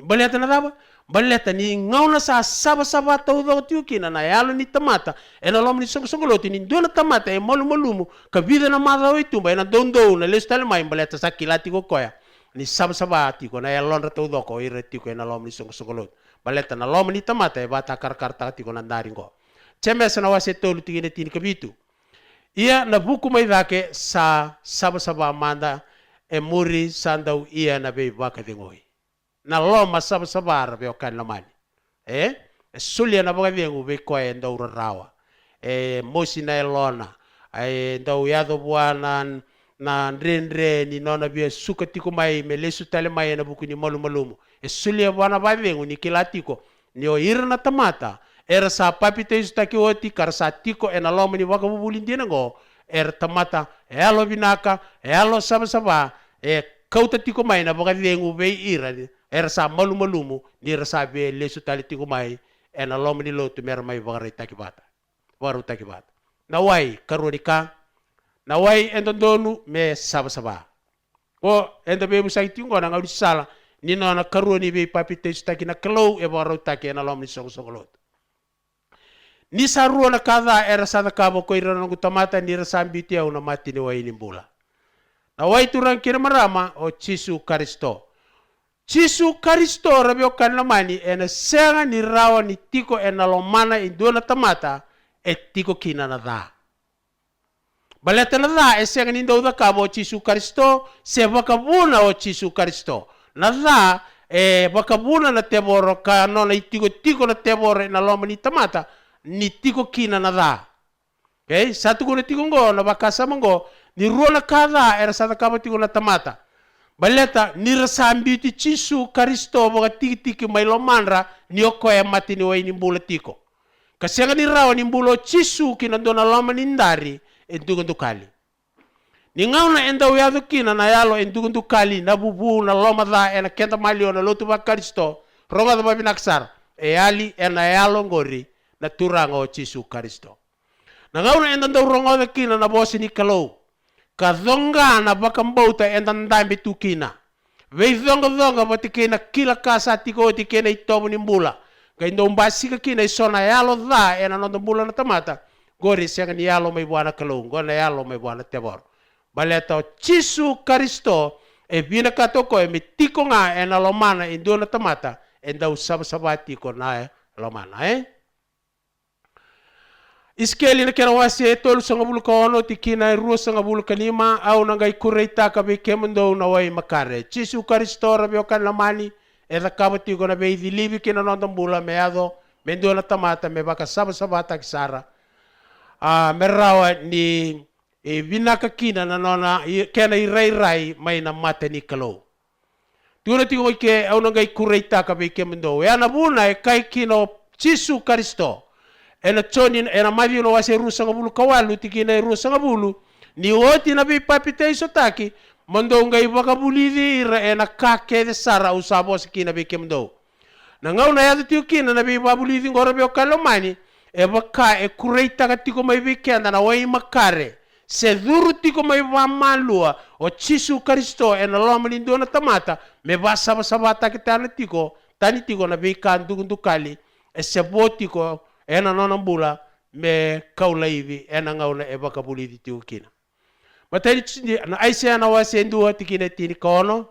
baleta na daba baleta ni ngauna sa saba tau tiu kina na yalo ni tamata e na lom ni songoloti ni dona tamata e malumu ka vida na mada itu ba na dondo na lestal mai baleta sa kilati ko koya ni saba tiko na yalo na tau doko ire tiko e na lom ni songoloti baleta na lom ni tamata e bata karta tiko na daringo chemesa na wase tolu tigine tini kabitu ia na buku mai dake sa saba manda e muri sandau ia na be baka dingoi na loma saba be okan lamani sulia na baga vengu be ko e ndau rawa mosi na elona ndau yado buana na ndrendre ni nona be suka tiko mai me lesu tale mai na buku ni malumu sulia buana ba vengu ni kilatiko ni o irna tamata era sa papite istaki oti karsa tiko e na loma ni waga bubulindina ngo tamata alo binaka alo saba kauta tiko mai na baga vengu be ira era sa malumu ni rasa be lesu tali tiko mai e na loma ni lotu mer mai bagare takibata waru takibata na wai karurika na wai endondonu me saba o enda be musai tingo na ngau sala ni na karuni be papite staki na klo e waru taki na loma ni songolot ni saru na kada era sa kabo ko ira ng tamata ni rasa bitia una mati ni wai ni bula na wai turang kina marama o Jesu Kristo Chisu Kristo rabio kanlamani ena senga ni rawa ni tiko ena lomana indona tamata tiko kina na dha. Baleta na dha senga ni ndauda kabo Chisu Kristo se bakabuna o Chisu Kristo. Na dha bakabuna na teboro ka nona tiko na teboro na lomani tamata ni tiko kina na dha. Okay, satu kuna tiko ngo na bakasa ngo ni ruona kada era sata kabo tiko na tamata. Baleta nirasambi ti Chisu Kristo boga tiki mai lomandra ni okoe mati ni wai ni mbula tiko. Kasianga ni rawa ni mbulo Chisu kina dona loma ni ndari entugundu kali. Ni ngauna enda uyadu kina na yalo entugundu kali na bubu na loma dha ena kenta malio na lotu ba Kristo roga da babinaksar ali ena yalo ngori na turanga o Chisu Kristo. Na ngauna enda ndaurongo da kina na bosi ni kalau. Kadonga na bakambauta enda ndambi tukina. Vei donga batikena kila kasa tiko tikena itomu ni mbula. Kaindo mbasika kina isona yalo dha ena nondo mbula na tamata. Gori senga ni yalo mai buana kalungo na yalo mai buana tebor. Baleta o Chisu Kristo vina katoko mitiko nga ena lomana indo na tamata enda usaba tiko na lomana Iskeli na kera wasi tolu sanga bulu kaono tikina ruo sanga bulu kanima au nangai kureita kabe kemendo na wai makare. Chisu Kristo rabio kan lamani eda kabati ko na be dilibi kina nondong bula meado mendo na tamata me baka sabata kisara. Merawa ni vinaka kina na nona kena irai mai na mata ni kalau. Tuna tingo ke au nangai kureita kabe kemendo. Ya na buna kai kino Chisu Kristo. Ena choni ena mavi no wase rusa ngabulu kawalu tikina rusa ngabulu ni oti na bi papite isotaki mondo ngai bakabulidi ira ena kake de sara usabo sikina bi kemdo na ngau na yatu tikina na bi babulidi ngoro bi okalomani baka kureita katiko mai bi kenda na wai makare se duru tiko mai ba malua o Chisu Kristo ena lomani ndona tamata me ba sabata kitana tiko tani tiko na bi kandu kali sebotiko ena nona mbula me kaula hivi ena ngauna bakabuli di tiukina. Matari na aisha na wase ndua tikina tini kono.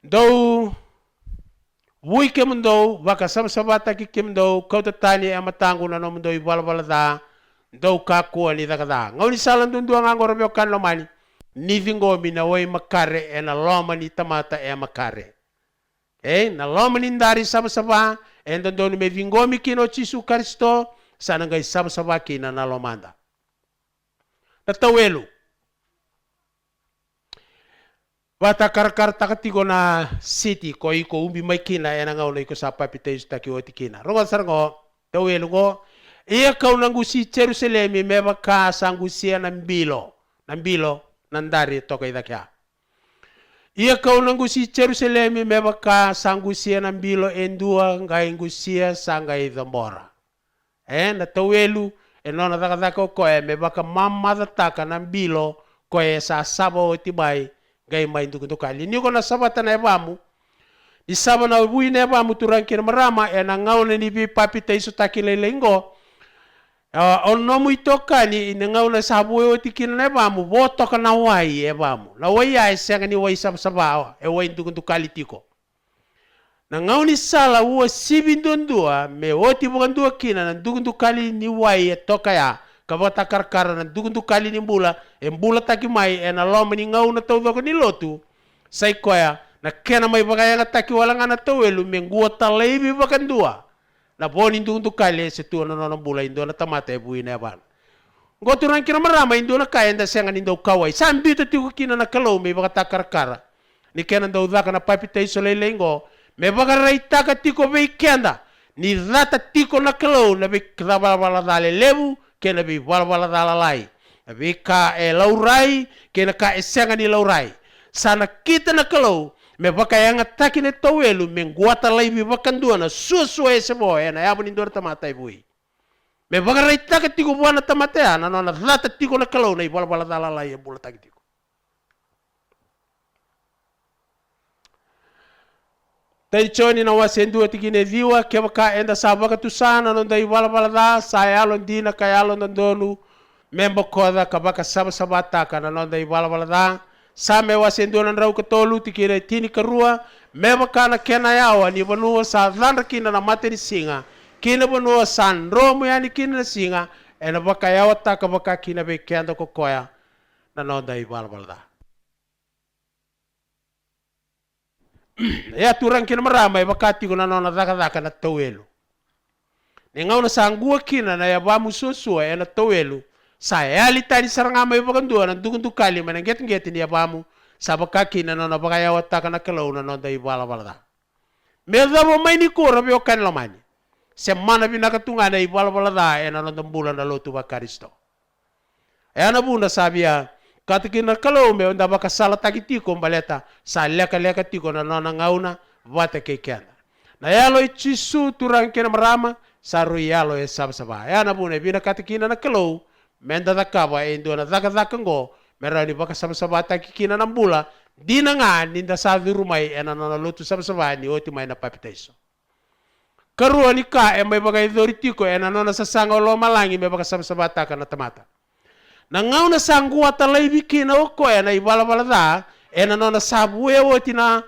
Dau wui kemendo baka sabata ki kemendo kauta tani amatangu na nomendo ibala da dau kakua ni dakada. Ngauni salan dundua ngangoro beo kan lomani ni vingomi na wai makare ena loma ni tamata makare. Na loma ni ndari sababa enda doni me vingomi kino Chisu Kristo sana ngai sababa kina na lomanda. Tatawelu. Bata karkar takatigo na city ko iko umbi mai kina ena ngau iko sapa piteis taki oti kina. Rongo sarngo tawelu go iya kau nangusi Jerusalem me baka sangusia nambilo nandari toka idakya. Ia kau nangusi Jerusalem me baka sangusia nambilo endua ngai ngusia sangai dhambora. Na tawelu enona dakadako koe me baka mamada taka nambilo koe sa sabo tibai ngai mai ndukuntukali. Niko na sabata na ebamu. Di saba na bui na ebamu turangkir marama ena ngauna ni bi papita iso takilelengo. Ono itoka ni ngau na sabu e tikina na ebamu boto ka na wai ebamu na wai ai senga ni wai sabsaba wai ndukuntukali tiko na ngau ni sala ua sibindondua me oti bukandua kina na ndukuntukali ni wai toka ya kabata karkara na ndukuntukali ni mbula mbula taki mai na loma ni ngau na tawdoko ni lotu sai koya na kena mai bagaya nga taki walanga na tawelu mengua taleibi bakandua na boni ndukuntukali setua na nona mbula indo na tamata bui na ban ngoturan kina marama indo na kaya nda senga nindo kawai sambito tiko kina na kalau me bakata karkara ni kena ndo udaka na papita isolelengo me bakaraita ka tiko be kenda ni rata tiko na kalau na be krabala dale lebu kena be balbala dala lai na be ka laurai kena ka senga ni laurai sana kita na kalau me bakayanga takine tawelu menguata laibi bakandua na susue sebo na yabu nindor tamata ibui me bakaraita ka tiko buana tamata na nona rata tiko na kalau na balbala dala lai bula tagitiko. Taichoni na wasendua tikine viwa ke baka enda sabaka tusana no dai balbala da sayalo dina kayalo ndonu membo koda kabaka sabata kana no dai balbala da sa me wasendo na rau ka tolu tikira tini karua me bakana kena yawa ni banua sa landra kina na materi singa kina banua san romo yani kina na singa ena baka yawa taka baka kina be kenda ko koya na nonda i balbalda ya turang kina marama e baka tigo na nona daka na tawelu ni ngau na sangua kina na ya bamu sosua ena tawelu sa ali tani saranga mai bakandua na dugundu kali mana get ni ya bamu sabaka kina na baka yawa taka na kalau na nonda i balbalda me dabo mai ni ko rabi okan lamani semana binakatunga na i balbalda ena nonda bulan na lotu bakaristo ena bunda sabia katikina kalau me onda baka sala tagitiko baleta sa leka tiko na nona ngauna vata kekena na yalo ichisu turang kena marama saru yalo e sabsaba ena bunda bina katikina na kalau menda dakaba endo na daka ngo merani baka sabsaba takikina na bula dina nga ninda sa rumai ena nona lotu sabsaba ni oti mai na papitaiso karua ni ka e mai baka idhoritiko ena nona sasanga lo malangi me baka sabsaba taka na tamata na ngau na sangua talai bikina oko e na ibala da e na nona sabu e o tina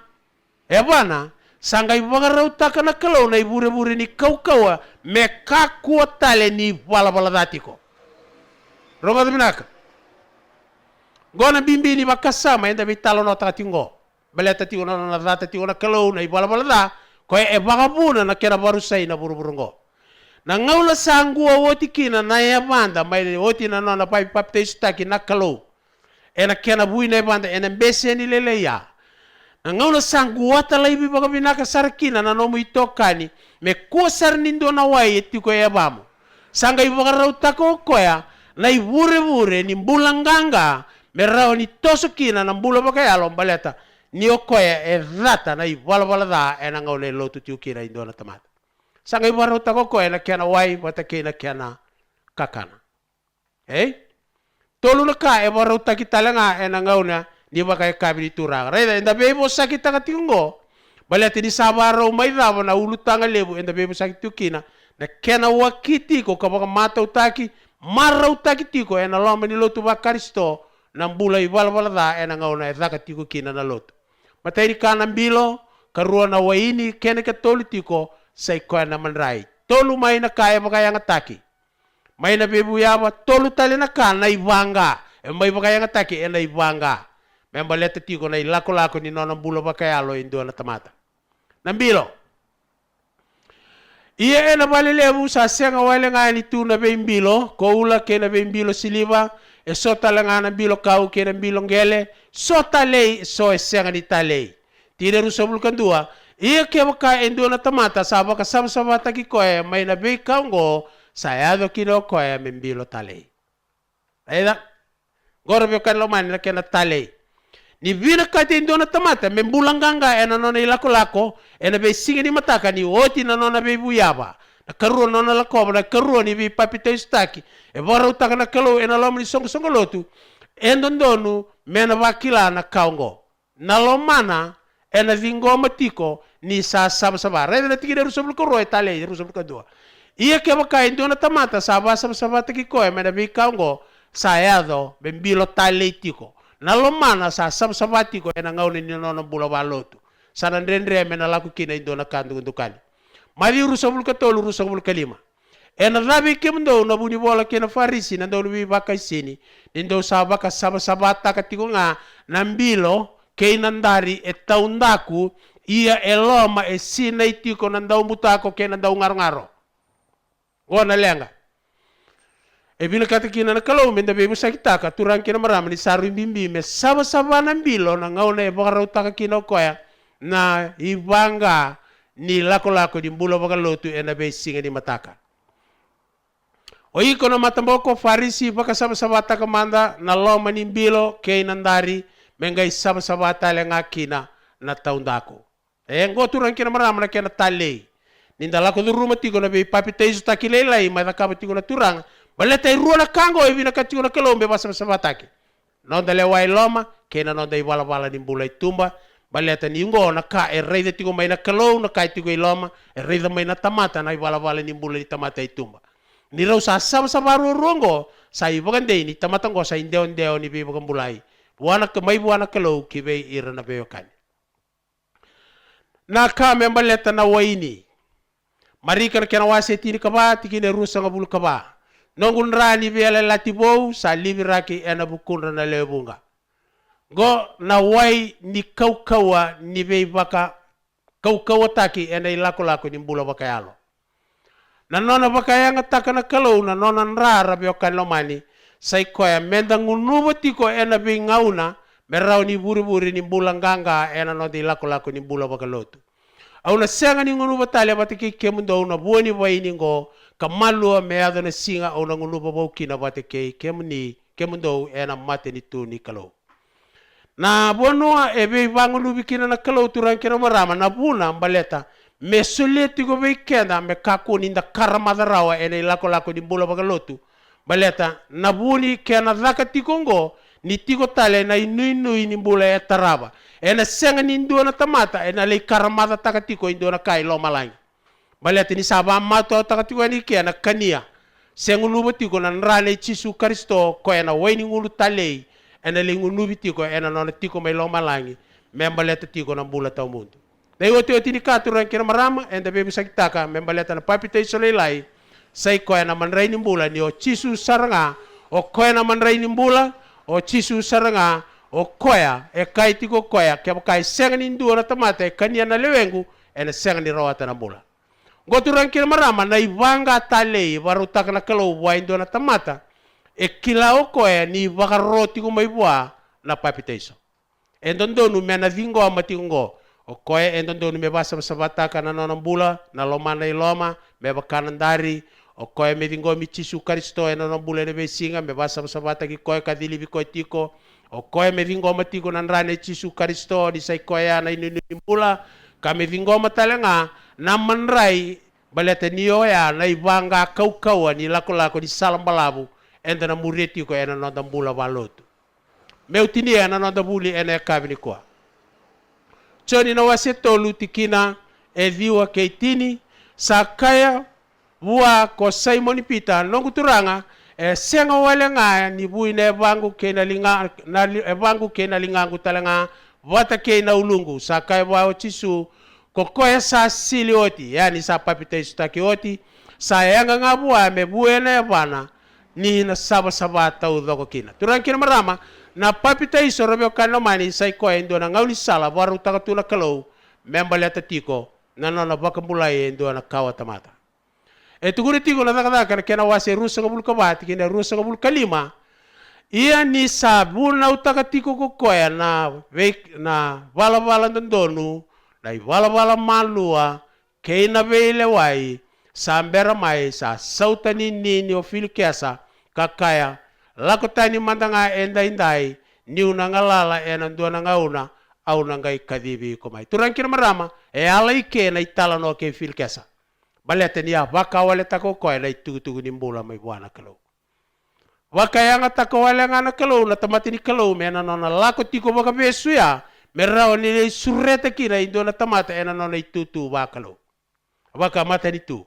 e bana sanga ibanga rauta kana kalau na ibure ni kau me kakua tale ni bala da tiko ronga binaka gona bimbi ni bakasama enda bitalo no tatingo beleta tiko na data tiko na kalau na ibala da ko e bagabuna na kera baru sai na buru na ngaula sangua woti kina na ya banda mai woti na nona pai papte staki na kalau ena kena buina banda ena bese ni lele ya na ngaula sangua talai bi baga binaka sarkina na nomu itokani me kosar nindo na wai etiko ya bamu sanga ibaga rauta ko koya na ibure ni mbulanganga me rao ni tosukina na mbula baga yalo baleta ni okoya e rata na ibala da ena ngaule lotu tiukina indo na tamata sanga ibaro tako ko ena kena wai wata kena kena kakana tolu na ka e baro taki talanga ena ngauna ni baka kabiri turang reda enda bebo sakita katingo balati ni sabaro mai dava na ulutanga lebu enda bebo sakita kina na kena wakiti ko kabaka mata utaki mara utaki tiko ena loma ni lotu bakaristo na mbula ibala da ena ngauna e zaka tiko kina na lotu matairi kana mbilo karua na waini kena ka tolu tiko sai koa na manrai tolu mai na kaya baka yang ataki mai na bebu yaba tolu tali na ka na ibanga e mai baka yang ataki e na ibanga memba leta tiko na lako ni nona bulo baka yalo indo na tamata nambilo iya e na balelebu sa senga wale nga ni tu na bembilo ko ula ke na bembilo siliba e sota la nga na bilo kau ke na bilo ngele sota lei so e senga ni talei tire rusabul kandua iya ke baka endo na tamata saba ka saba taki koe mai na be kaungo sayado kino koe membilo talei aida gora be kan lo man na kena talei ni vina ka endo na tamata membulanganga ena nona ilako ena be singa ni mataka ni oti na nona be buyaba na karuo nona lako na karuo ni be papita staki e bora utaka na kalo ena lo ni songo lotu endondonu mena wakila na kaungo na lo mana ena vingo matiko ni sa saba reda na tigi rusabul ko roe tale rusabul ko dua iya ke baka indo na tamata saba tiki ko mena bi kaungo sayado bembilo tale tiko na lomana sa saba tiko ena ngauni ni nono bulo balotu sana ndendre mena laku kina indo na kandu ndukani mari rusabul ko tolu rusabul kalima ena rabi kemdo na buni bola kena farisi na ndo bi baka sini ndo saba ka saba taka tiko nga nambilo keinandari e taundaku ia eloma e sina itiko nandau mutako ke nandau ngaro gona lenga e bila katikina na kalau menda bebo sakitaka turang kina marama ni saru bimbi me saba nambilo na ngauna e bakarau taka kina koya na ibanga ni lako di mbulo bakalotu e na be singa di mataka o iko na matamboko farisi baka saba taka manda na loma ni mbilo keinandari mengai saba tale ngakina na taundako ngoturang kina marama na kena tale ninda lako du ruma tiko na be papita isu takilelai ma takaba tiko na turang baleta i rua na kango e vina katiko na kelombe basa taki nonda le wai loma kena nonda i wala ni mbula itumba baleta ni ngo na ka e reida tiko mai na kelou na kai tiko i loma e reida mai na tamata na i wala ni mbula i tamata itumba ni rau sa rongo sa i bagande ni tamata ngo sa indeo ni be bagambulai mai buana kalau kibe irana beyokan na kame mbaleta na waini marika kena wase tini kaba tikine rusa ngabul kaba nongun rani vele latibou sa libiraki ena bukunra na lebunga go na wai ni kaukawa ni beibaka kaukawa taki ena ilako ni mbula bakayalo na nona bakayanga takana kalau na nona nrara beyokan lomani sai koya menda ngunuba tiko ena be ngauna merau ni buri ni mbula nganga ena no di lako ni mbula bakalotu au na senga ni ngunuba tali batiki kemundo na buoni waini ngo kamalua meado na singa au na ngunuba bokina batiki kemundo ena mate ni tu ni kalau na bonoa ebe bangulu bikina na kalau turang kira marama na buna mbaleta me soleti go be kenda me kakuni nda karamada rawa ena lako ni mbula bakalotu baleta na buni kena zaka tikongo ni tiko tale na inui ni mbula ya taraba ena senga ni indua na tamata ena le karamada takatiko indua na kai lo malangi baleta ni saba mato takatiko ni kena kania sengu nuba tiko na nrane chisu karisto ko ena waini ngulu tale ena le ngulu tiko ena no tiko mai lo malangi membaleta tiko na mbula ta mundo dai oti ni katuran kira marama enda bebi sakitaka membaleta na papita isolelai sai koya na manrai ni mbula ni o chisu saranga o koya na manrai ni mbula o chisu saranga o koya e kai tiko koya ke kai senga ni ndu na tamata e kania na lewengu ena senga ni rawata na mbula goturan kira marama na ibanga tale barutaka na kalau bua indo na tamata e kila o koya ni bagaroti ko mai bua na papitaiso endondonu mena vingo amatingo o koya endondonu me basa sabataka na nona mbula na loma na iloma me bakanandari o koe me vingo mi chisu karisto ena no bule be singa me basa sabata ki koe kadili bi koe tiko o koe me vingo matiko nan rane chisu karisto di sai koe ana inu bula ka me vingo matalenga na manrai balete niyo ya na ibanga kau ni lako di salam balabu enda na mureti ko ena no dambula balotu me utini ena no dambuli ena kabini kwa choni na waseto lutikina e viwa keitini sakaya bua ko Simon Peter nongu turanga senga wale nga ni bui ne bangu kena linga na bangu kena lingangu talanga wata kena ulungu sakai wa chisu ko koya sa silioti yani sa papita istaki oti sa yanga ngabua me buene bana ni na saba tau doko kina turang kina marama na papita iso robe kano mani sai koya ndo na ngauli sala waru takatuna kalau membaleta tiko na nona bakambulai ndo na kawatamata tuguri tigo na dakadaka kena wase rusa ngabul kabati kena rusa ngabul kalima ia ni sabun na utaka tiko ko koya na bala ndonu na bala malua keina vele wai sambera mai sa sautani nini ofil kesa kakaya lakotani mandanga enda indai ni unangalala ena ndona ngauna au nangai kadibi komai turankir marama alai kena itala no ke fil kesa balete niya baka wale tako koy na tugu ni mbula mai buana kalau waka yanga tako wale ngana kalau na tamati ni kalau mena nona lako tiko baka besu ya merao ni surete kira indo na tamata ena nona itutu ba kalau waka mata ni tu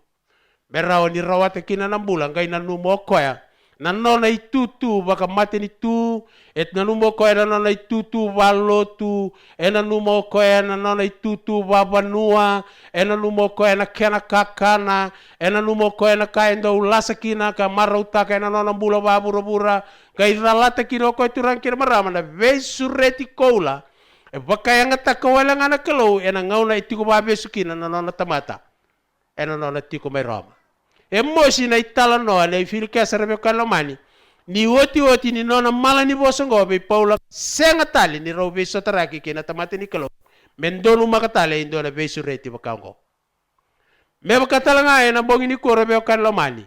merao ni rawate kina na mbula ngai na numo koya na nona itutu baka mate ni tu et na numo koya na nona itutu balotu ena numo koya na nona itutu babanua ena numo koya na kena kakana ena numo koya na kaendo ulasa kina ka marauta ka ena nona mbula babura ka idalata kino koy turang kina marama na vesureti koula e baka yanga takawala ngana kalau ena ngauna itiko babesu kina na nona tamata ena nona tiko mai rama emosi na itala no na ifil kesa rebe kalomani ni woti ni nona mala ni bosongo be paula senga tali ni robe sotaraki kina tamate ni kalo mendonu makatale indona be sureti bakango me bakatala nga na bongi ni ko rebe kalomani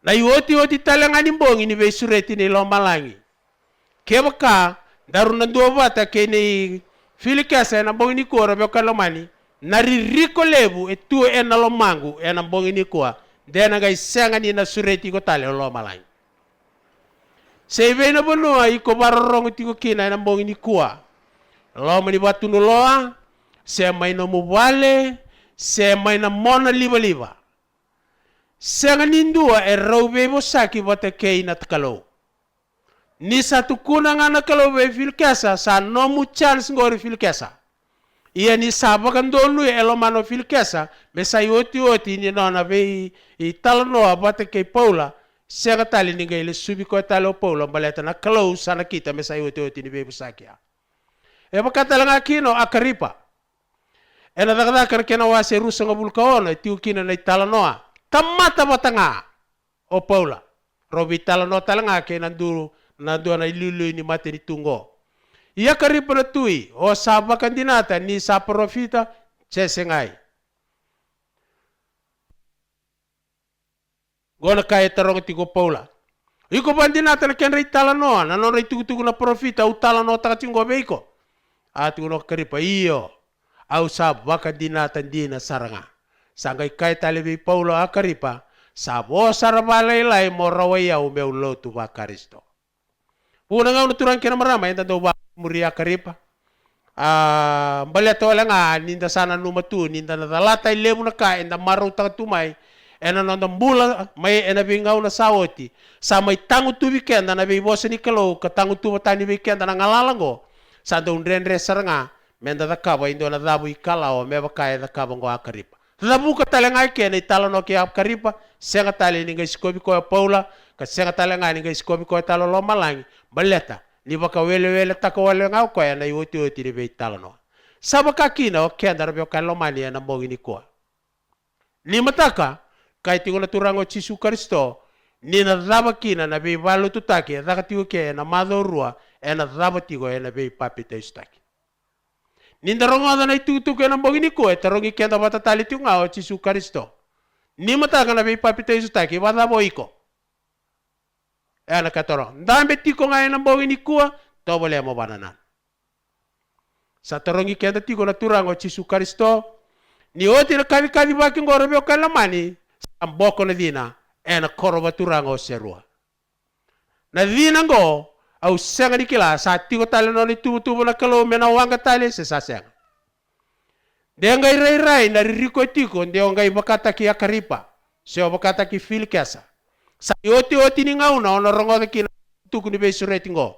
na woti talanga ni bongi ni be sureti ni lomalangi kebaka daruna ndo bata keni fil kesa na bongi ni ko rebe kalomani nari riko lebu etu ena lo mangu ena bongi ni kwa dena gai senga ni na sureti ko tale lo malai sebe na bono ai ko barorong ti ko kina ena bongi ni kwa lo mani batu no loa se mai no mubale se mai na mona liba senga ni ndua e robe bosaki bote ke ina tkalo ni satu kuna ngana kalau we filkesa sa nomu chance ngori filkesa iya ni sabaka ndonu elo mano filkesa mesa yoti ni nona ve I talano abate ke Paula sega tali ni ile subi ko talo Paula baleta na kalau sana kita mesa yoti ni be busakia e bakata langa kino akaripa ena daga kan kena wase rusa ngabul kaona tiu kina na talanoa tamata batanga o Paula robi talano talanga ke nandu na ilulu ni mate ni tungo ia karipa na tui o saba kandinata ni sa profita cesengai gona kaya tarong tigo Paula iko bandinata na kenra italanoa na nora itugu na profita utalano takatingo beiko ati uno karipa iyo au saba kandinata dina saranga sangai kaya talibi Paula akaripa sabo sarabalai morawaya umeu lotu ba Karisto una nga turang kena marama enda do ba muria karipa baleto nga ninda sana numatu ninda na dalata ilemu na ka enda maru tumai ena nonda mbula mai ena bingau na sawoti sa mai tangu tu weekend na be bosa ni kalo ka tangu tu tani weekend na ngalalango sa do ndrenre saranga menda da kaba indo na dabu ikalao meba kaya da kaba ngo akaripa dabu ka talenga ke ni talano ke akaripa senga tali ni ngai ko Paula ka senga talenga ni ngai ko talo lo malangi baleta ni baka wele taka wale ngau ko na yoti ni be talano sabaka kina o kenda rabio kalomani na mogi ni ko ni mataka kai tingola turango Yesu Kristo ni na daba kina na be valu tutaki daga tiuke na madorua ena daba tigo ena be papita istaki ni ndarongo na itutuke na mogi ni ko tarongi kenda bata tali tiunga o Yesu Kristo ni mataka na be papita istaki wada boiko ena katoro ndambe tiko ngai na mogi ni ko to bole mo bananan sa tarongi kenda tiko na turango Yesu Kristo ni oti na kali baki ngoro be kalamani amboko na dina ena koroba turango serua na dina ngo au senga ni kila sa tiko tali no ni tubu na kalo mena wanga tali se sa senga de ngai rai na ririko tiko de ngai bakata ki akaripa se bakata ki filkesa sa oti ni ngau na ono rongo ki tuku ni be sureti ngo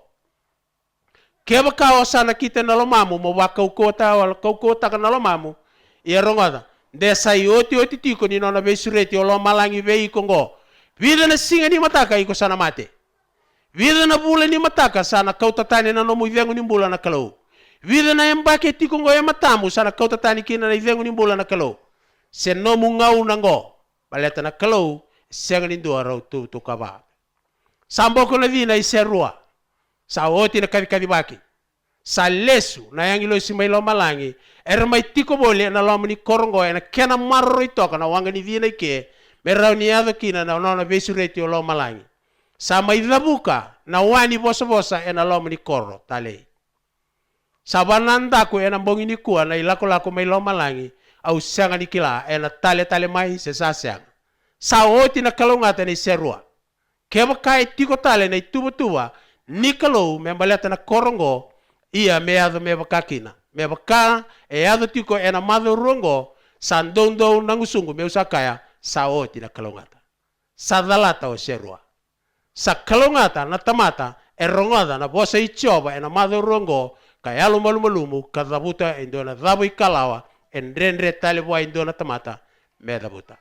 keba ka osana kita na lomamu mo waka ukota wal kokota ka na lomamu ia rongoda de sai oti tiko ni nona be sureti olo malangi be ikongo vida na singa ni mataka iko sana mate vida na bula ni mataka sana kautatani na nomu ivengu ni bula na kalau vida na embake tiko ngo matamu sana kautatani kina na ivengu ni bula na kalau se nomu ngau na ngo baleta na kalau senga ni doa rau tu kaba samboko na dina iserua sa oti na kadi baki sa lesu na yang ilo simailo malangi mai tiko bole na lomo ni korongo ena kena marro ito kana wanga ni dina ke merau ni ado kina na nona besureti o lo malangi sa mai dabuka na wani bosa ena lomo ni korro tale sa bananda ko ena bongi ni kuwa na ilako mai lo malangi au sanga ni kila ena tale mai se sasang sa oti na kalongata ni serua keba kai tiko tale na tuba ni kalau membaleta na korongo ia meado mebakakina mebaka ado tiko ena madhorongo sandondo nangusungu meusakaya saoti na kalongata sadalata o serua sa kalongata na tamata erongada na bosa ichoba ena madhorongo kaya lumalumu kadabuta indona dhabu ikalawa endrenre talibwa indona tamata medabuta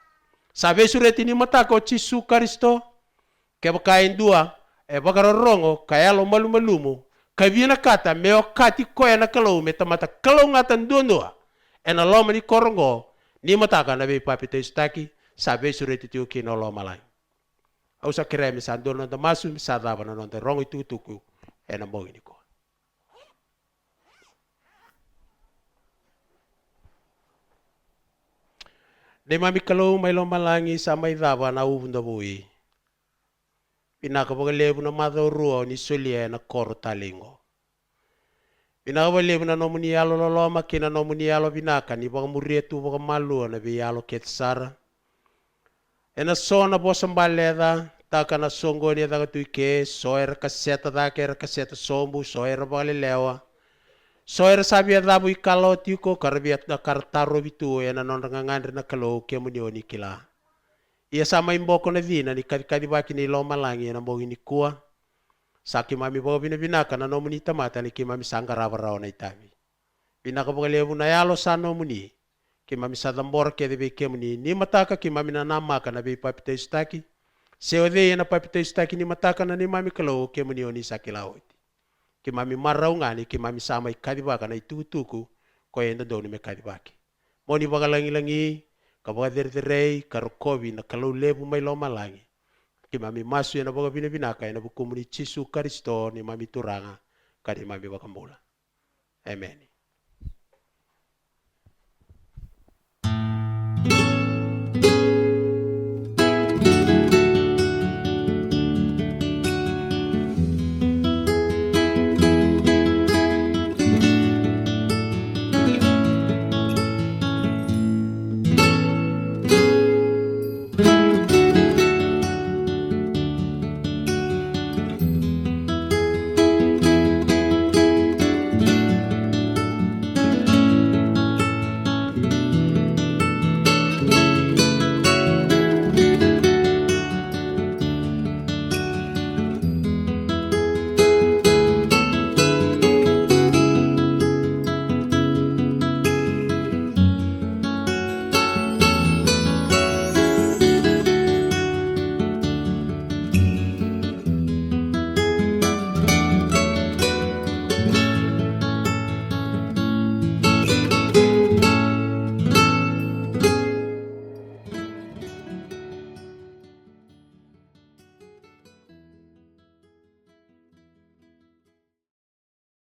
sabe sureti ni matako Yesu Kristo kebaka indua bagarorongo kaya lumalumu kabina kata meo kati koya na kalau metamata kalau ngatan donoa ena loma ni korongo ni mataka na be papita istaki sabe sureti tiu kino lo malai au sa kira mi sandono da masu mi sadaba na non rongo tuku ena mogi ni ko de mami kalau mai lo malangi sa mai daba na uvunda bui pinaka bagalebu na madorua ni solia na koro talingo pinaka bagalebu na nomuni yalo loloma kina nomuni yalo binaka ni baga murietu baga malu na bi yalo ketsara ena sona bosa mbaleda taka na songo ni daga tuike soer kaseta dake kaseta sombu soer balelewa soer sabia dabu ikalo tiko karbia na kartaro bitu ena nonangangandre na kalo kemuni oni kila ia sama imboko na vina ni kadi baki ni lo malangi na mogi ni kuwa sa ki mami bo bina binaka na no muni tamata ni ki mami sangarava rao na itavi binaka bogalevu na yalo sa no muni ki mami sa dambora ke de ke muni ni mataka ki mami na namaka na be papite staki se ode na papite staki ni mataka na ni mami kalo ke muni oni sakilao ki mami marau ngani ki mami sama ikadibaka na itutuku ko enda doni me kadibaki moni bagalangi langi ka bagaderderei karokovi na kalau lebu mai lo malangi ki mami masu na baga bina binaka na bukumuni Cisu Kristo ni mami turanga kadi mami bakamula amen.